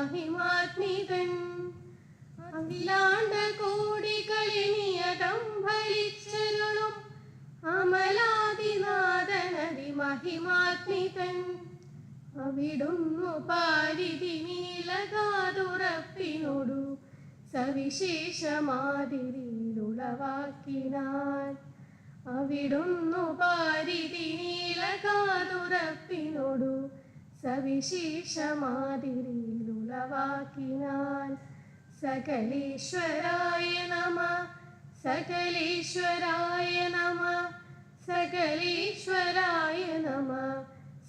മഹിമാത്മികൻ അഖിലാണ്ട കോടികളിൽ നിയതം ഭരിച്ചരുളും അമലാദിനാഥനതി മഹിമാത്മികൻ അവിടുന്നു പാരിധി നീലകാതുറപ്പിനോടു സവിശേഷമാതിരിയിലുളവാക്കിനാൻ അവിടുന്നു പാരിധി നീലകാതുറപ്പിനോടു സവിശേഷമാതിരിയിലുളവാക്കിനാൻ സകലേശ്വരായ നമ സകലേശ്വരായ നമ സകലേശ്വരായ നമ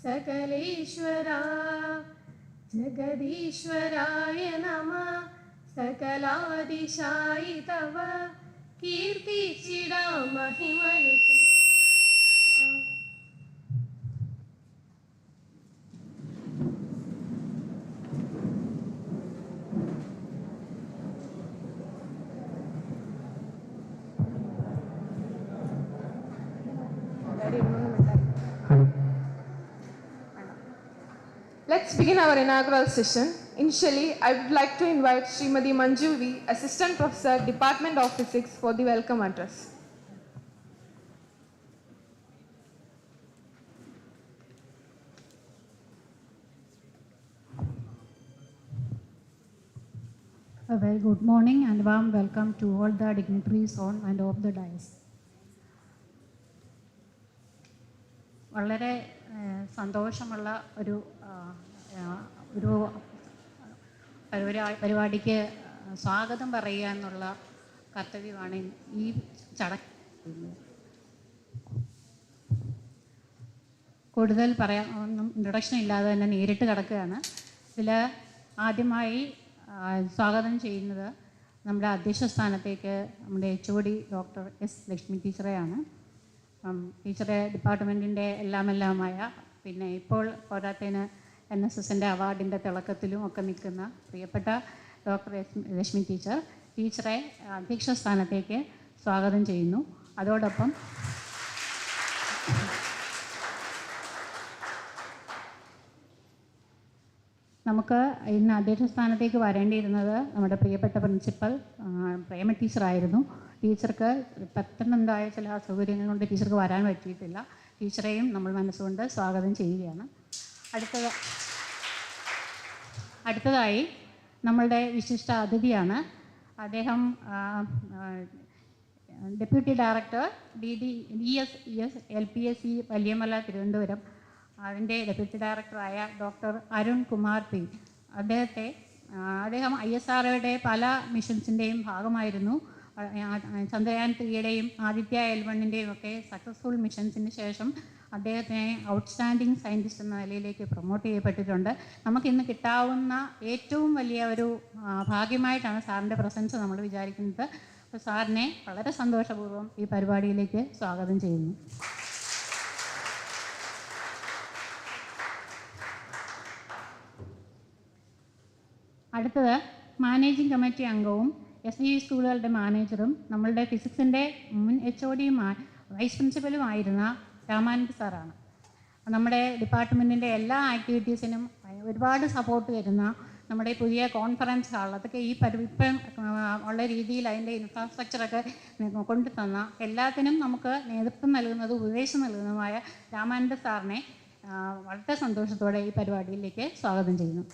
സകലേശ്വര ജഗദീശ്വരായ നമ സകലാദിശായി തവ കീർത്തിച്ചിടാ മഹിമനി. Let's begin our inaugural session. Initially, I would like to invite Srimati Manju V, Assistant Professor, Department of Physics, for the welcome address. A very good morning and warm welcome to all the dignitaries on and off the dais. വളരെ സന്തോഷമുള്ള ഒരു പരിപാടിക്ക് സ്വാഗതം പറയുക എന്നുള്ള കർത്തവ്യമാണ് ഈ ചടങ്ങ്. കൂടുതൽ പറയാൻ ഒന്നും ഇൻട്രൊഡക്ഷൻ ഇല്ലാതെ തന്നെ നേരിട്ട് കിടക്കുകയാണ്. ഇതിൽ ആദ്യമായി സ്വാഗതം ചെയ്യുന്നത് നമ്മുടെ അധ്യക്ഷ സ്ഥാനത്തേക്ക് നമ്മുടെ HOD ഡോക്ടർ S. ലക്ഷ്മി ടീച്ചറെയാണ്. ടീച്ചറെ ഡിപ്പാർട്ട്മെൻറ്റിൻ്റെ എല്ലാമായ പിന്നെ ഇപ്പോൾ പോരാത്തതിന് NSSൻ്റെ അവാർഡിൻ്റെ തിളക്കത്തിലും ഒക്കെ നിൽക്കുന്ന പ്രിയപ്പെട്ട ഡോക്ടർ ലക്ഷ്മി ടീച്ചറെ അധ്യക്ഷ സ്ഥാനത്തേക്ക് സ്വാഗതം ചെയ്യുന്നു. അതോടൊപ്പം നമുക്ക് ഇന്ന് അധ്യക്ഷ സ്ഥാനത്തേക്ക് വരേണ്ടിയിരുന്നത് നമ്മുടെ പ്രിയപ്പെട്ട പ്രിൻസിപ്പൽ പ്രേമ ടീച്ചറായിരുന്നു. ടീച്ചർക്ക് പെട്ടെന്നുണ്ടായ ചില അസൗകര്യങ്ങൾ കൊണ്ട് ടീച്ചർക്ക് വരാൻ പറ്റിയിട്ടില്ല. ടീച്ചറെയും നമ്മൾ മനസ്സുകൊണ്ട് സ്വാഗതം ചെയ്യുകയാണ്. അടുത്തതായി നമ്മളുടെ വിശിഷ്ട അതിഥിയാണ്. അദ്ദേഹം deputy director ESES LPSC Valiyamala Thiruvananthapuram, അതിൻ്റെ ഡെപ്യൂട്ടി ഡയറക്ടറായ ഡോക്ടർ അരുൺ കുമാർ P. അദ്ദേഹം ISROയുടെ പല മിഷൻസിൻ്റെയും ഭാഗമായിരുന്നു. ചന്ദ്രയാൻ 3യുടെയും ആദിത്യ L1ൻ്റെയും ഒക്കെ സക്സസ്ഫുൾ മിഷൻസിന് ശേഷം അദ്ദേഹത്തിനെ ഔട്ട്സ്റ്റാൻഡിങ് സയൻറ്റിസ്റ്റ് എന്ന നിലയിലേക്ക് പ്രൊമോട്ട് ചെയ്യപ്പെട്ടിട്ടുണ്ട്. നമുക്കിന്ന് കിട്ടാവുന്ന ഏറ്റവും വലിയ ഒരു ഭാഗ്യമായിട്ടാണ് സാറിൻ്റെ പ്രസൻസ് നമ്മൾ വിചാരിക്കുന്നത്. അപ്പോൾ സാറിനെ വളരെ സന്തോഷപൂർവ്വം ഈ പരിപാടിയിലേക്ക് സ്വാഗതം ചെയ്യുന്നു. അടുത്തത് മാനേജിംഗ് കമ്മിറ്റി അംഗവും SDV സ്കൂളുകളുടെ മാനേജറും നമ്മളുടെ ഫിസിക്സിൻ്റെ മുൻ HODയും വൈസ് പ്രിൻസിപ്പലുമായിരുന്ന രാമാനന്ദ് സാറാണ്. നമ്മുടെ ഡിപ്പാർട്ട്മെൻറ്റിൻ്റെ എല്ലാ ആക്ടിവിറ്റീസിനും ഒരുപാട് സപ്പോർട്ട് തരുന്ന നമ്മുടെ പുതിയ കോൺഫറൻസ് ഹാൾ, അതൊക്കെ ഇപ്പം ഉള്ള രീതിയിൽ അതിൻ്റെ ഇൻഫ്രാസ്ട്രക്ചറൊക്കെ കൊണ്ടു തന്ന എല്ലാത്തിനും നമുക്ക് നേതൃത്വം നൽകുന്നതും ഉപദേശം നൽകുന്നതുമായ രാമാനന്ദ് സാറിനെ വളരെ സന്തോഷത്തോടെ ഈ പരിപാടിയിലേക്ക് സ്വാഗതം ചെയ്യുന്നു.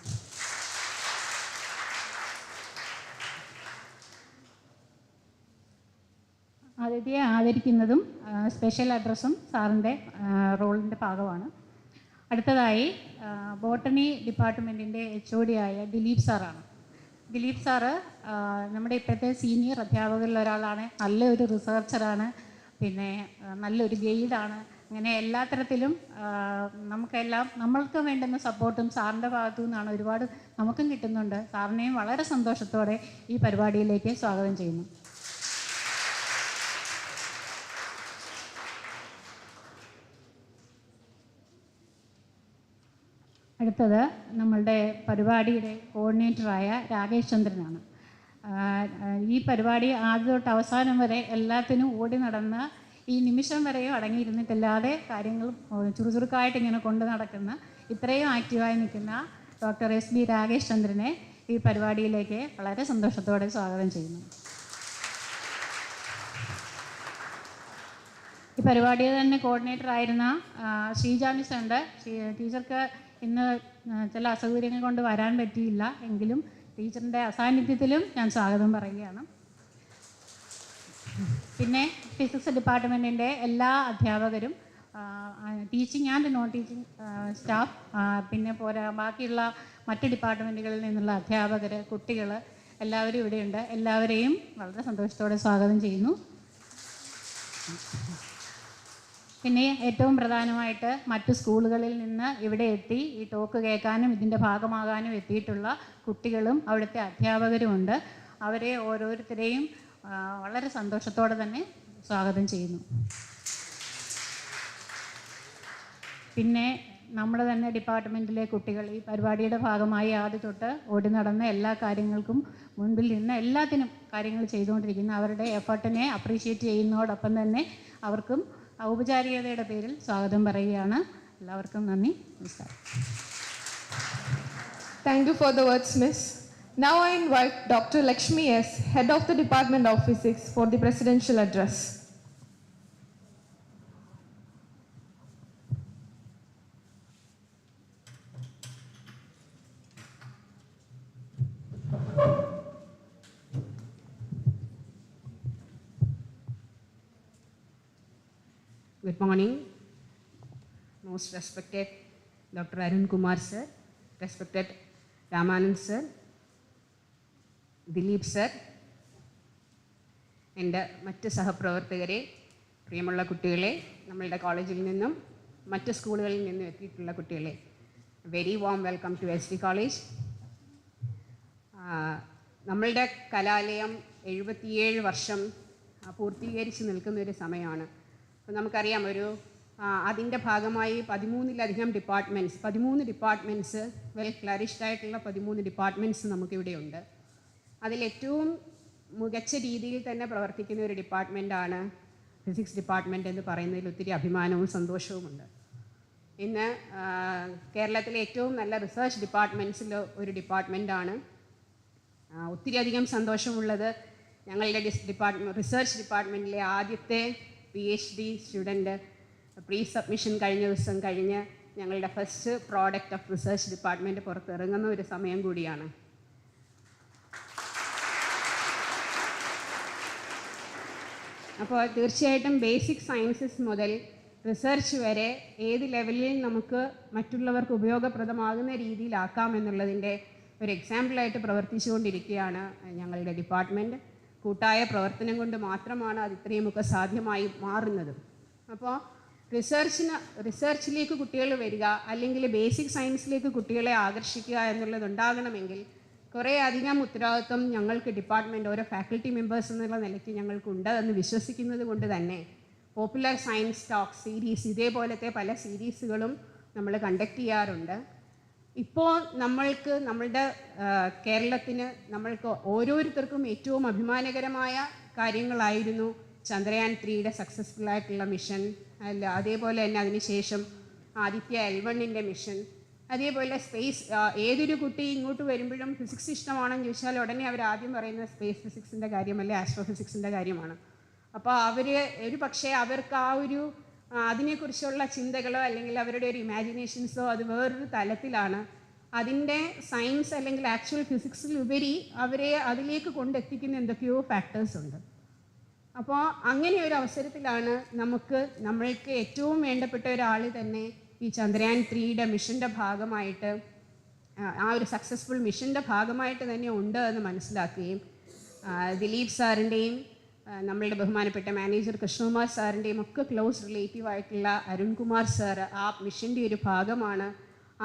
അതിഥിയെ ആദരിക്കുന്നതും സ്പെഷ്യൽ അഡ്രസ്സും സാറിൻ്റെ റോളിൻ്റെ ഭാഗമാണ്. അടുത്തതായി ബോട്ടണി ഡിപ്പാർട്ട്മെൻറ്റിൻ്റെ HOD ആയ ദിലീപ് സാറാണ്. ദിലീപ് സാറ് നമ്മുടെ ഇപ്പോഴത്തെ സീനിയർ അധ്യാപകരിൽ ഒരാളാണ്. നല്ലൊരു റിസർച്ചറാണ്, പിന്നെ നല്ലൊരു ഗൈഡാണ്. അങ്ങനെ എല്ലാ തരത്തിലും നമ്മൾക്ക് വേണ്ടുന്ന സപ്പോർട്ടും സാറിൻ്റെ ഭാഗത്തു നിന്നാണ് ഒരുപാട് നമുക്കും കിട്ടുന്നുണ്ട്. സാറിനെയും വളരെ സന്തോഷത്തോടെ ഈ പരിപാടിയിലേക്ക് സ്വാഗതം ചെയ്യുന്നു. അടുത്തത് നമ്മളുടെ പരിപാടിയുടെ കോർഡിനേറ്ററായ രാകേഷ് ചന്ദ്രനാണ്. ഈ പരിപാടി ആദ്യം തൊട്ട് അവസാനം വരെ എല്ലാത്തിനും ഓടി നടന്ന് ഈ നിമിഷം വരെയും അടങ്ങിയിരുന്നിട്ടില്ലാതെ കാര്യങ്ങൾ ചുറുചുറുക്കായിട്ട് ഇങ്ങനെ കൊണ്ട് നടക്കുന്ന, ഇത്രയും ആക്റ്റീവായി നിൽക്കുന്ന ഡോക്ടർ എസ് ബി രാകേഷ് ചന്ദ്രനെ ഈ പരിപാടിയിലേക്ക് വളരെ സന്തോഷത്തോടെ സ്വാഗതം ചെയ്യുന്നു. ഈ പരിപാടിയുടെ തന്നെ കോർഡിനേറ്റർ ആയിരുന്ന ശ്രീജ മിസ് ഉണ്ട്. ടീച്ചർക്ക് ഇന്ന് ചില അസൗകര്യങ്ങൾ കൊണ്ട് വരാൻ പറ്റിയില്ല, എങ്കിലും ടീച്ചറിൻ്റെ അസാന്നിധ്യത്തിലും ഞാൻ സ്വാഗതം പറയുകയാണ്. പിന്നെ ഫിസിക്സ് ഡിപ്പാർട്ട്മെൻറ്റിൻ്റെ എല്ലാ അധ്യാപകരും, teaching and non teaching staff, പിന്നെ ബാക്കിയുള്ള മറ്റ് ഡിപ്പാർട്ട്മെൻറ്റുകളിൽ നിന്നുള്ള അധ്യാപകർ, കുട്ടികൾ എല്ലാവരും ഇവിടെയുണ്ട്. എല്ലാവരെയും വളരെ സന്തോഷത്തോടെ സ്വാഗതം ചെയ്യുന്നു. പിന്നെ ഏറ്റവും പ്രധാനമായിട്ട് മറ്റു സ്കൂളുകളിൽ നിന്ന് ഇവിടെ എത്തി ഈ ടോക്ക് കേൾക്കാനും ഇതിൻ്റെ ഭാഗമാകാനും എത്തിയിട്ടുള്ള കുട്ടികളും അവിടുത്തെ അധ്യാപകരുമുണ്ട്. അവരെ ഓരോരുത്തരെയും വളരെ സന്തോഷത്തോടെ തന്നെ സ്വാഗതം ചെയ്യുന്നു. പിന്നെ നമ്മുടെ തന്നെ ഡിപ്പാർട്ട്മെൻറ്റിലെ കുട്ടികൾ ഈ പരിപാടിയുടെ ഭാഗമായി ആദ്യം തൊട്ട് ഓടി നടന്ന എല്ലാ കാര്യങ്ങൾക്കും മുൻപിൽ നിന്ന് എല്ലാത്തിനും കാര്യങ്ങൾ ചെയ്തുകൊണ്ടിരിക്കുന്ന അവരുടെ എഫർട്ടിനെ അപ്രീഷിയേറ്റ് ചെയ്യുന്നതോടൊപ്പം തന്നെ അവർക്കും ഔപചാരികതയുടെ പേരിൽ സ്വാഗതം പറയുകയാണ്. എല്ലാവർക്കും നന്ദി, നമസ്കാരം. Thank you for the words, Miss. Now I invite Dr. Lakshmi S., Head of the Department of Physics, for the Presidential Address. Good morning, most respected Dr. Arun Kumar sir, respected Ramanand sir, Dilip sir, എൻ്റെ മറ്റ് സഹപ്രവർത്തകരെ, പ്രിയമുള്ള കുട്ടികളെ, നമ്മളുടെ കോളേജിൽ നിന്നും മറ്റ് സ്കൂളുകളിൽ നിന്നും എത്തിയിട്ടുള്ള കുട്ടികളെ, very warm welcome to S college. നമ്മളുടെ കലാലയം 77 വർഷം പൂർത്തീകരിച്ച് നിൽക്കുന്നൊരു സമയമാണ്. അപ്പോൾ നമുക്കറിയാം, അതിൻ്റെ ഭാഗമായി 13 ഡിപ്പാർട്ട്മെൻറ്റ്സ് വെൽ ഫ്ലറിഷ്ഡ് ആയിട്ടുള്ള 13 ഡിപ്പാർട്ട്മെൻറ്റ്സ് നമുക്കിവിടെയുണ്ട്. അതിലേറ്റവും മികച്ച രീതിയിൽ തന്നെ പ്രവർത്തിക്കുന്ന ഒരു ഡിപ്പാർട്ട്മെൻറ്റാണ് ഫിസിക്സ് ഡിപ്പാർട്ട്മെൻറ്റ് എന്ന് പറയുന്നതിൽ ഒത്തിരി അഭിമാനവും സന്തോഷവുമുണ്ട്. ഇന്ന് കേരളത്തിലെ ഏറ്റവും നല്ല റിസർച്ച് ഡിപ്പാർട്ട്മെൻറ്റ്സിൽ ഒരു ഡിപ്പാർട്ട്മെൻറ്റാണ്. ഒത്തിരിയധികം സന്തോഷമുള്ളത്, ഞങ്ങളുടെ റിസർച്ച് ഡിപ്പാർട്ട്മെൻറ്റിലെ ആദ്യത്തെ PhD സ്റ്റുഡൻറ്റ് പ്രീ സബ്മിഷൻ കഴിഞ്ഞ ദിവസം കഴിഞ്ഞ് ഞങ്ങളുടെ first product of research department പുറത്തിറങ്ങുന്ന ഒരു സമയം കൂടിയാണ്. അപ്പോൾ തീർച്ചയായിട്ടും ബേസിക് സയൻസസ് മുതൽ റിസർച്ച് വരെ ഏത് ലെവലിൽ നമുക്ക് മറ്റുള്ളവർക്ക് ഉപയോഗപ്രദമാകുന്ന രീതിയിലാക്കാം എന്നുള്ളതിൻ്റെ ഒരു എക്സാമ്പിളായിട്ട് പ്രവർത്തിച്ചുകൊണ്ടിരിക്കുകയാണ് ഞങ്ങളുടെ ഡിപ്പാർട്ട്മെൻറ്റ്. കൂട്ടായ പ്രവർത്തനം കൊണ്ട് മാത്രമാണ് അത് ഇത്രയുമൊക്കെ സാധ്യമായി മാറുന്നത്. അപ്പോൾ റിസർച്ചിലേക്ക് കുട്ടികൾ വരിക, അല്ലെങ്കിൽ ബേസിക് സയൻസിലേക്ക് കുട്ടികളെ ആകർഷിക്കുക എന്നുള്ളതുണ്ടാകണമെങ്കിൽ കുറേ അധികം ഉത്തരവാദിത്വം ഞങ്ങൾക്ക് ഡിപ്പാർട്ട്മെൻറ്റ്, ഓരോ ഫാക്കൽറ്റി മെമ്പേഴ്സ് എന്നുള്ള നിലയ്ക്ക് ഞങ്ങൾക്കുണ്ട് എന്ന് വിശ്വസിക്കുന്നത് കൊണ്ട് തന്നെ പോപ്പുലർ സയൻസ് ടോക്ക് സീരീസ്, ഇതേപോലത്തെ പല സീരീസുകളും നമ്മൾ കണ്ടക്ട് ചെയ്യാറുണ്ട്. ഇപ്പോൾ നമ്മളുടെ കേരളത്തിന്, നമ്മൾക്ക് ഓരോരുത്തർക്കും ഏറ്റവും അഭിമാനകരമായ കാര്യങ്ങളായിരുന്നു ചന്ദ്രയാൻ 3യുടെ സക്സസ്ഫുള്ളായിട്ടുള്ള മിഷൻ, അതേപോലെ തന്നെ അതിനുശേഷം ആദിത്യ L1ൻ്റെ മിഷൻ, അതേപോലെ സ്പേസ്. ഏതൊരു കുട്ടി ഇങ്ങോട്ട് വരുമ്പോഴും ഫിസിക്സ് ഇഷ്ടമാണെന്ന് ചോദിച്ചാൽ ഉടനെ അവർ ആദ്യം പറയുന്നത് സ്പേസ് ഫിസിക്സിൻ്റെ കാര്യമല്ലേ, ആസ്ട്രോഫിസിക്സിൻ്റെ കാര്യമാണ്. അപ്പോൾ ഒരു പക്ഷേ അവർക്ക് അതിനെക്കുറിച്ചുള്ള ചിന്തകളോ അല്ലെങ്കിൽ അവരുടെ ഒരു ഇമാജിനേഷൻസോ അത് വേറൊരു തലത്തിലാണ്. അതിൻ്റെ സയൻസ് അല്ലെങ്കിൽ ആക്ച്വൽ ഫിസിക്സിലുപരി അവരെ അതിലേക്ക് കൊണ്ടെത്തിക്കുന്ന എന്തൊക്കെയോ ഫാക്ടേഴ്സ് ഉണ്ട്. അപ്പോൾ അങ്ങനെ ഒരു അവസരത്തിലാണ് നമ്മൾക്ക് ഏറ്റവും വേണ്ടപ്പെട്ട ഒരാൾ തന്നെ ഈ ചന്ദ്രയാൻ 3യുടെ മിഷൻ്റെ ഭാഗമായിട്ട്, ആ ഒരു സക്സസ്ഫുൾ മിഷൻ്റെ ഭാഗമായിട്ട് തന്നെ ഉണ്ട് എന്ന് മനസ്സിലാക്കുകയും ദിലീപ് സാറിൻ്റെയും നമ്മളുടെ ബഹുമാനപ്പെട്ട മാനേജർ കൃഷ്ണകുമാർ സാറിൻ്റെയും ഒക്കെ ക്ലോസ് റിലേറ്റീവായിട്ടുള്ള അരുൺകുമാർ സാർ ആ മിഷൻ്റെ ഒരു ഭാഗമാണ്.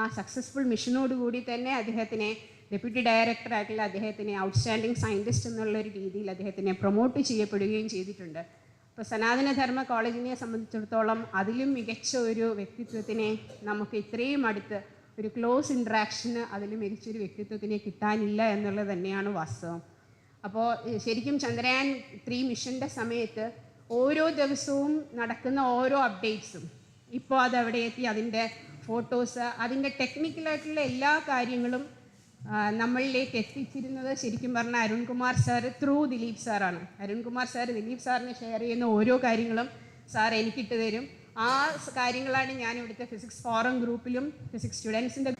ആ സക്സസ്ഫുൾ മിഷനോടുകൂടി തന്നെ അദ്ദേഹത്തിനെ, ഡെപ്യൂട്ടി ഡയറക്ടറായിട്ടുള്ള അദ്ദേഹത്തിനെ ഔട്ട്സ്റ്റാൻഡിങ് സയൻറ്റിസ്റ്റ് എന്നുള്ളൊരു രീതിയിൽ അദ്ദേഹത്തിനെ പ്രൊമോട്ട് ചെയ്യപ്പെടുകയും ചെയ്തിട്ടുണ്ട്. ഇപ്പോൾ സനാതനധർമ്മ കോളേജിനെ സംബന്ധിച്ചിടത്തോളം അതിലും മികച്ച ഒരു വ്യക്തിത്വത്തിനെ നമുക്ക് ഇത്രയും അടുത്ത് ഒരു ക്ലോസ് ഇൻട്രാക്ഷന് അതിലും മികച്ചൊരു വ്യക്തിത്വത്തിനെ കിട്ടാനില്ല എന്നുള്ളത് തന്നെയാണ് വാസ്തവം. അപ്പോൾ ശരിക്കും ചന്ദ്രയാൻ 3 മിഷൻ്റെ സമയത്ത് ഓരോ ദിവസവും നടക്കുന്ന ഓരോ അപ്ഡേറ്റ്സും, ഇപ്പോൾ അതവിടെ എത്തി അതിൻ്റെ ഫോട്ടോസ്, അതിൻ്റെ ടെക്നിക്കലായിട്ടുള്ള എല്ലാ കാര്യങ്ങളും നമ്മളിലേക്ക് എത്തിച്ചിരുന്നത് ശരിക്കും പറഞ്ഞാൽ അരുൺകുമാർ സാർ ത്രൂ ദിലീപ് സാറാണ്. അരുൺകുമാർ സാർ ദിലീപ് സാറിന് ഷെയർ ചെയ്യുന്ന ഓരോ കാര്യങ്ങളും സാർ എനിക്കിട്ട് തരും. ആ കാര്യങ്ങളാണ് ഞാൻ ഇവിടുത്തെ ഫിസിക്സ് ഫോറം ഗ്രൂപ്പിലും ഫിസിക്സ് സ്റ്റുഡൻസിൻ്റെ.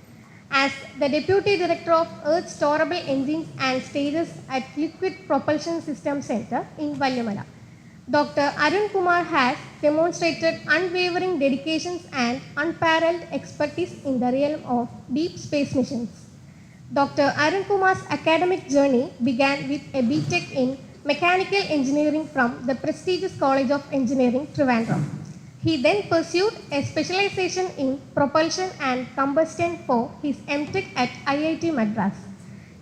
As the Deputy Director of Earth Storable Engines and Stages at Liquid Propulsion System Center in Valiamala, Dr. Arun Kumar has demonstrated unwavering dedications and unparalleled expertise in the realm of deep space missions. Dr. Arun Kumar's academic journey began with a BTech in Mechanical Engineering from the prestigious College of Engineering, Trivandrum. He then pursued a specialization in propulsion and combustion for his MTech at IIT Madras.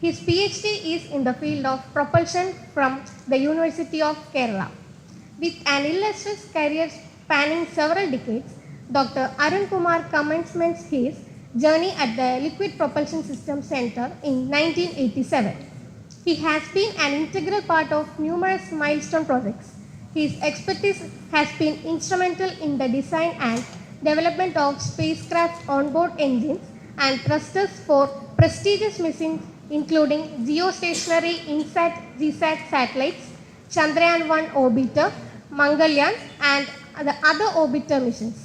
His PhD is in the field of propulsion from the University of Kerala. With an illustrious career spanning several decades, Dr. Arun Kumar commenced his journey at the Liquid Propulsion System Center in 1987. He has been an integral part of numerous milestone projects. His expertise has been instrumental in the design and development of spacecraft onboard engines and thrusters for prestigious missions including geostationary INSAT GSAT satellites, Chandrayaan 1 orbiter, Mangalyaan and the other orbiter missions.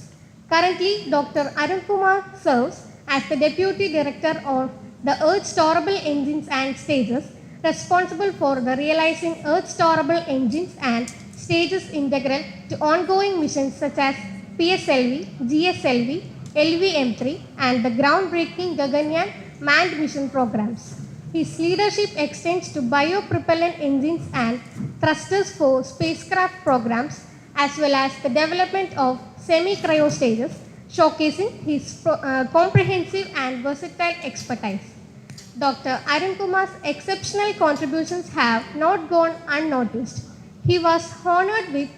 Currently, Dr. Arun Kumar serves as the Deputy Director of the Earth Storable Engines and Stages, responsible for the realizing Earth Storable Engines and Stages integral to ongoing missions such as PSLV, GSLV, LVM3 and the groundbreaking Gaganyaan manned mission programs. His leadership extends to biopropellant engines and thrusters for spacecraft programs as well as the development of semi-cryo stages, showcasing his comprehensive and versatile expertise. Dr. Arun Kumar's exceptional contributions have not gone unnoticed. He was honored with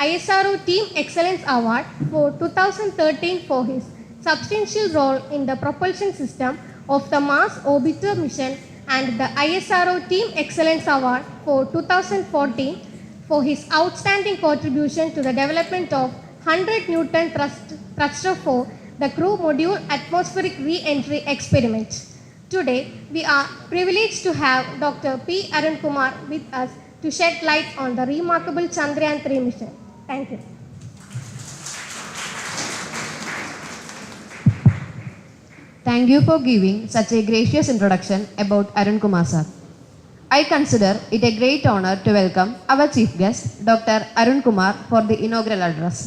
ISRO Team Excellence Award for 2013 for his substantial role in the propulsion system of the Mars Orbiter mission and the ISRO Team Excellence Award for 2014 for his outstanding contribution to the development of 100 Newton thruster for the Crew Module Atmospheric Re-entry Experiment. Today, we are privileged to have Dr. P. Arun Kumar with us to shed light on the remarkable Chandrayaan 3 mission. Thank you. Thank you for giving such a gracious introduction about Arun Kumar sir. I consider it a great honor to welcome our chief guest, Dr. Arun Kumar, for the inaugural address.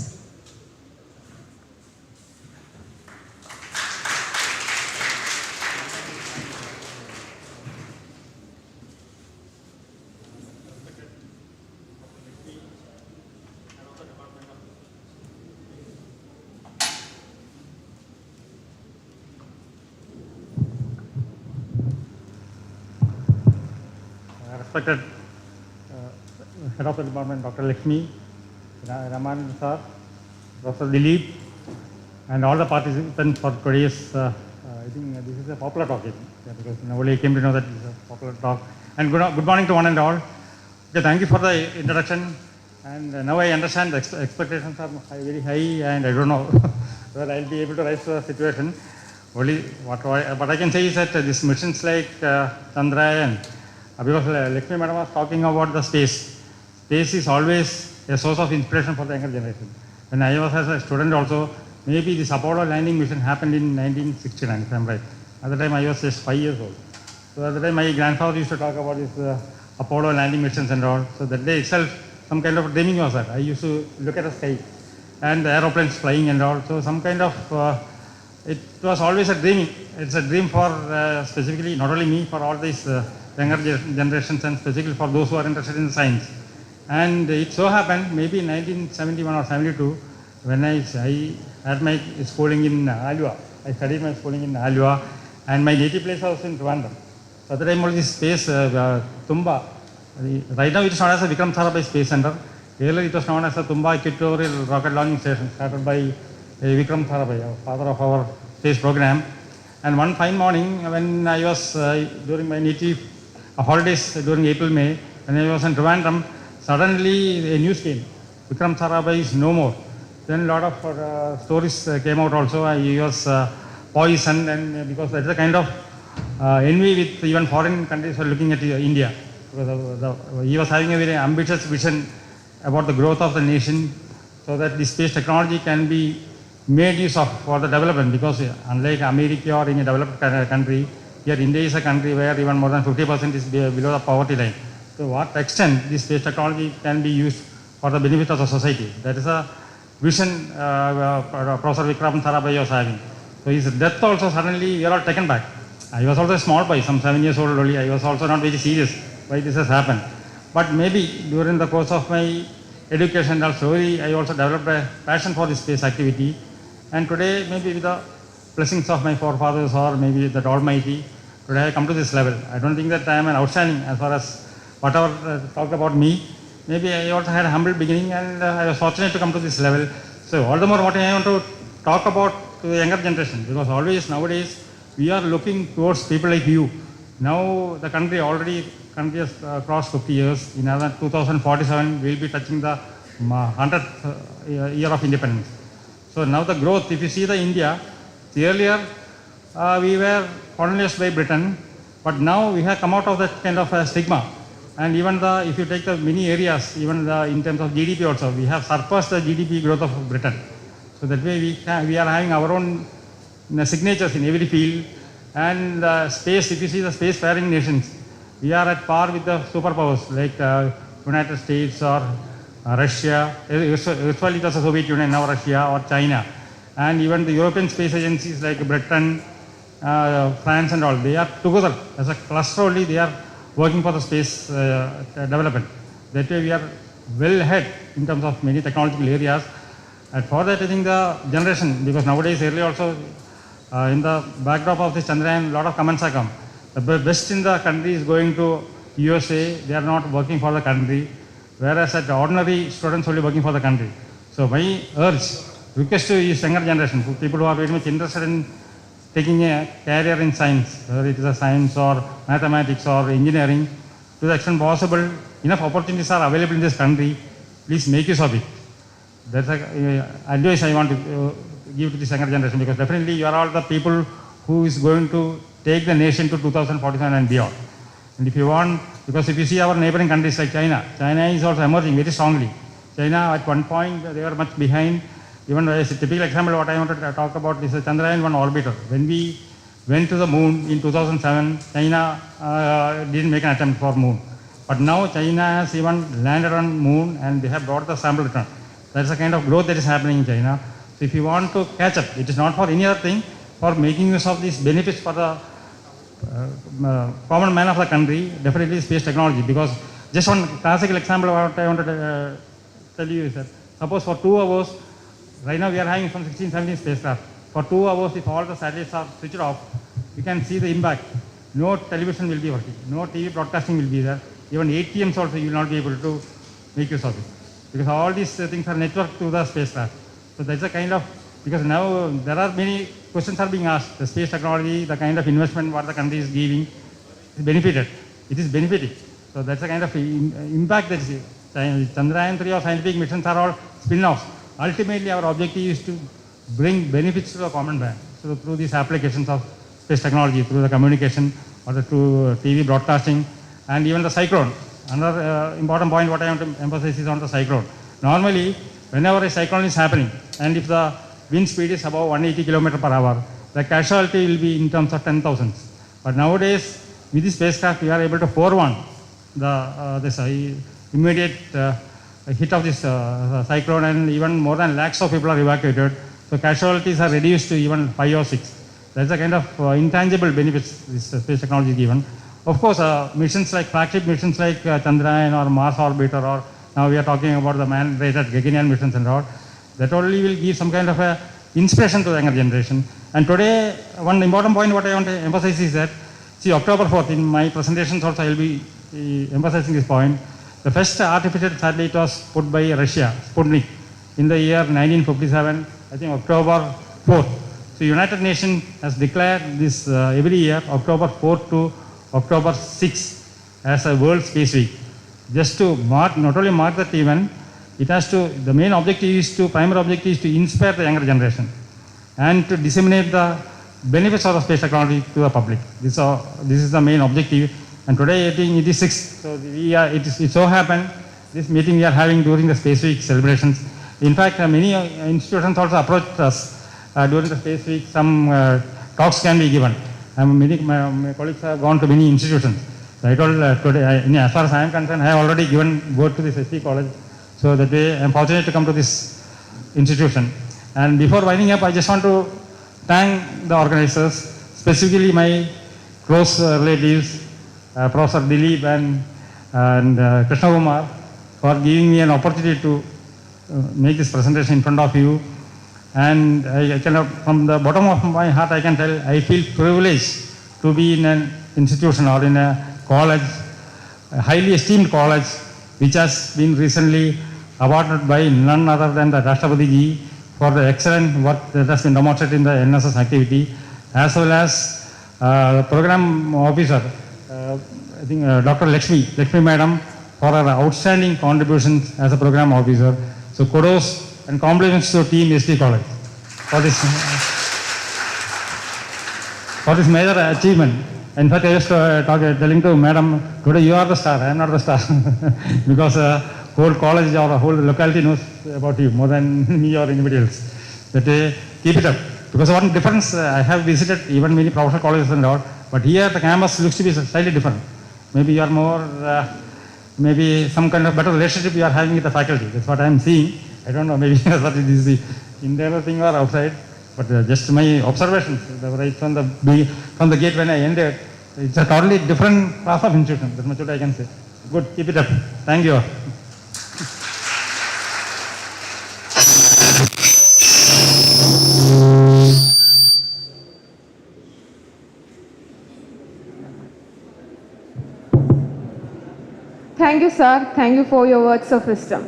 Respected Head of the Department, Dr. Lakshmi, Raman sir, Professor Dilip, and all the participants for today's, I think this is a popular talk, because nobody came to know that this is a popular talk. And good morning to one and all. Okay, thank you for the introduction. And now I understand the expectations are very high, and I don't know whether I'll be able to rise to the situation. Only what I can say is that this missions like Chandrayaan, because Lakshmi Madam was talking about the space. Space is always a source of inspiration for the younger generation. When I was as a student also, maybe this Apollo landing mission happened in 1969, if I'm right. At the time I was just 5 years old. So at the time my grandfather used to talk about this Apollo landing missions and all. So that day itself, some kind of dreaming was that. I used to look at the sky and the aeroplanes flying and all. So some kind of, it was always a dreaming. It's a dream for specifically, not only me, for all these younger generations and specifically for those who are interested in science. And it so happened, maybe in 1971 or 72, when I had my schooling in Alua. I studied my schooling in Alua, and my native place was in Trivandrum. So at the time of this space, Tumba, right now it is known as the Vikram Sarabhai Space Center. Earlier it was known as the Tumba Equatorial Rocket Launching Station, started by Vikram Sarabhai, father of our space program. And one fine morning, when I was during my native holidays during April, May, when I was in Trivandrum, suddenly a news came. Vikram Sarabhai is no more. Then a lot of stories came out also. He was poison, and because that's the kind of envy with even foreign countries are looking at India. Because he was having a very ambitious vision about the growth of the nation, so that the space technology can be made use of for the development. Because unlike America or in a developed country, here India is a country where even more than 50% is below the poverty line. To what extent this space technology can be used for the benefit of the society? That is a vision Professor Vikram Sarabhai was having. So his death also suddenly we are all taken back. I was also a small boy, some 7 years old only. I was also not very serious why this has happened. But maybe during the course of my education and story, I also developed a passion for this space activity. And today, maybe with the blessings of my forefathers or maybe that Almighty, today I come to this level. I don't think that I am an outstanding as far as whatever talked about me. Maybe I also had a humble beginning, and I was fortunate to come to this level. So all the more what I want to talk about to the younger generation, because always nowadays we are looking towards people like you. Now the country has crossed 50 years. In another 2047, we will be touching the 100th year of independence. So now the growth, if you see the India, earlier we were colonized by Britain, but now we have come out of that kind of a stigma. And even if you take the many areas, even in terms of GDP also, we have surpassed the GDP growth of Britain. So that way we are having our own signatures in every field. And space, if you see the space-faring nations, we are at par with the superpowers like United States or Russia. Usually it was the Soviet Union, now Russia or China. And even the European space agencies like Britain, France and all, they are together as a cluster only, they are working for the space development. That way we are well ahead in terms of many technological areas. And for that I think the generation, because nowadays earlier also in the backdrop of this Chandrayaan, a lot of comments have come. The best in the country is going to USA, they are not working for the country, whereas at ordinary students only working for the country. So my request to is younger generation, people who are very much interested in taking a career in science, whether it is a science or mathematics or engineering, to the extent possible, enough opportunities are available in this country, please make use of it. That's the advice I want to give to this younger generation, because definitely you are all the people who is going to take the nation to 2047 and beyond. And if you want, because if you see our neighboring countries like China is also emerging very strongly. China at one point they were much behind. Even as a typical example, what I wanted to talk about is the Chandrayaan 1 orbiter. When we went to the moon in 2007, China didn't make an attempt for moon. But now China has even landed on moon and they have brought the sample return. That's the kind of growth that is happening in China. So if you want to catch up, it is not for any other thing, for making use of these benefits for the common man of the country, definitely space technology. Because just one classical example of what I wanted to tell you is that suppose for 2 hours, right now we are having some 16, 17 spacecraft. For 2 hours, if all the satellites are switched off, you can see the impact. No television will be working, no TV broadcasting will be there. Even ATMs also you will not be able to make use of it. Because all these things are networked to the spacecraft. So that's a kind of, because now there are many questions are being asked. The space technology, the kind of investment what the country is giving, is benefited. It is benefiting. So that's a kind of impact that is Chandrayaan 3 or scientific missions are all spin-offs. Ultimately, our objective is to bring benefits to the common man. So through these applications of space technology, through the communication or through TV broadcasting, and even the cyclone. Another important point what I want to emphasize is on the cyclone. Normally, whenever a cyclone is happening, and if the wind speed is above 180 km per hour, the casualty will be in terms of 10,000. But nowadays, with this spacecraft, we are able to forewarn this immediate hit of this cyclone, and even more than lakhs of people are evacuated. So casualties are reduced to even 5 or 6. That's the kind of intangible benefits this space technology is given. Of course, missions like flagship missions like Chandrayaan or Mars orbiter, or now we are talking about the man-rated Gaganyaan missions and all, that only will give some kind of a inspiration to the younger generation. And today, one important point what I want to emphasize is that, see, October 4th, in my presentations also I will be emphasizing this point. The first artificial satellite was put by Russia, Sputnik, in the year 1957, I think October 4th. So United Nations has declared this every year, October 4th to October 6th, as a World Space Week. Just to mark, not only mark that event, it has to, the main objective is to, primary objective is to inspire the younger generation and to disseminate the benefits of the space technology to the public. This is the main objective. And today, I think it is 6th. So it so happened, this meeting we are having during the Space Week celebrations. In fact, many institutions also approached us during the Space Week. Some talks can be given. My colleagues have gone to many institutions. So I told today, as far as I am concerned, I have already given word to this SC college. So that way, I am fortunate to come to this institution. And before winding up, I just want to thank the organizers, specifically my close relatives, Professor Dilip and Krishna Kumar, for giving me an opportunity to make this presentation in front of you. And I cannot, from the bottom of my heart, I can tell I feel privileged to be in an institution or in a college, a highly esteemed college, which has been recently awarded by none other than the Rashtrapati Ji for the excellent work that has been demonstrated in the NSS activity, as well as the program officer, I think Dr. Lakshmi Madam, for her outstanding contributions as a program officer. So kudos and compliments to Team ST College for this major achievement. In fact, I was telling to Madam, today you are the star, I am not the star. Because whole college or whole locality knows about you more than me or anybody else. That keep it up. Because one difference, I have visited even many professional colleges and all, but here the campus looks to be slightly different. Maybe you are more, maybe some kind of better relationship you are having with the faculty. That's what I am seeing. I don't know, maybe this is the internal thing or outside, but just my observations, right from the gate when I entered, it's a totally different class of institution. That's much what I can say. Good, keep it up. Thank you. Thank you, sir. Thank you for your words of wisdom.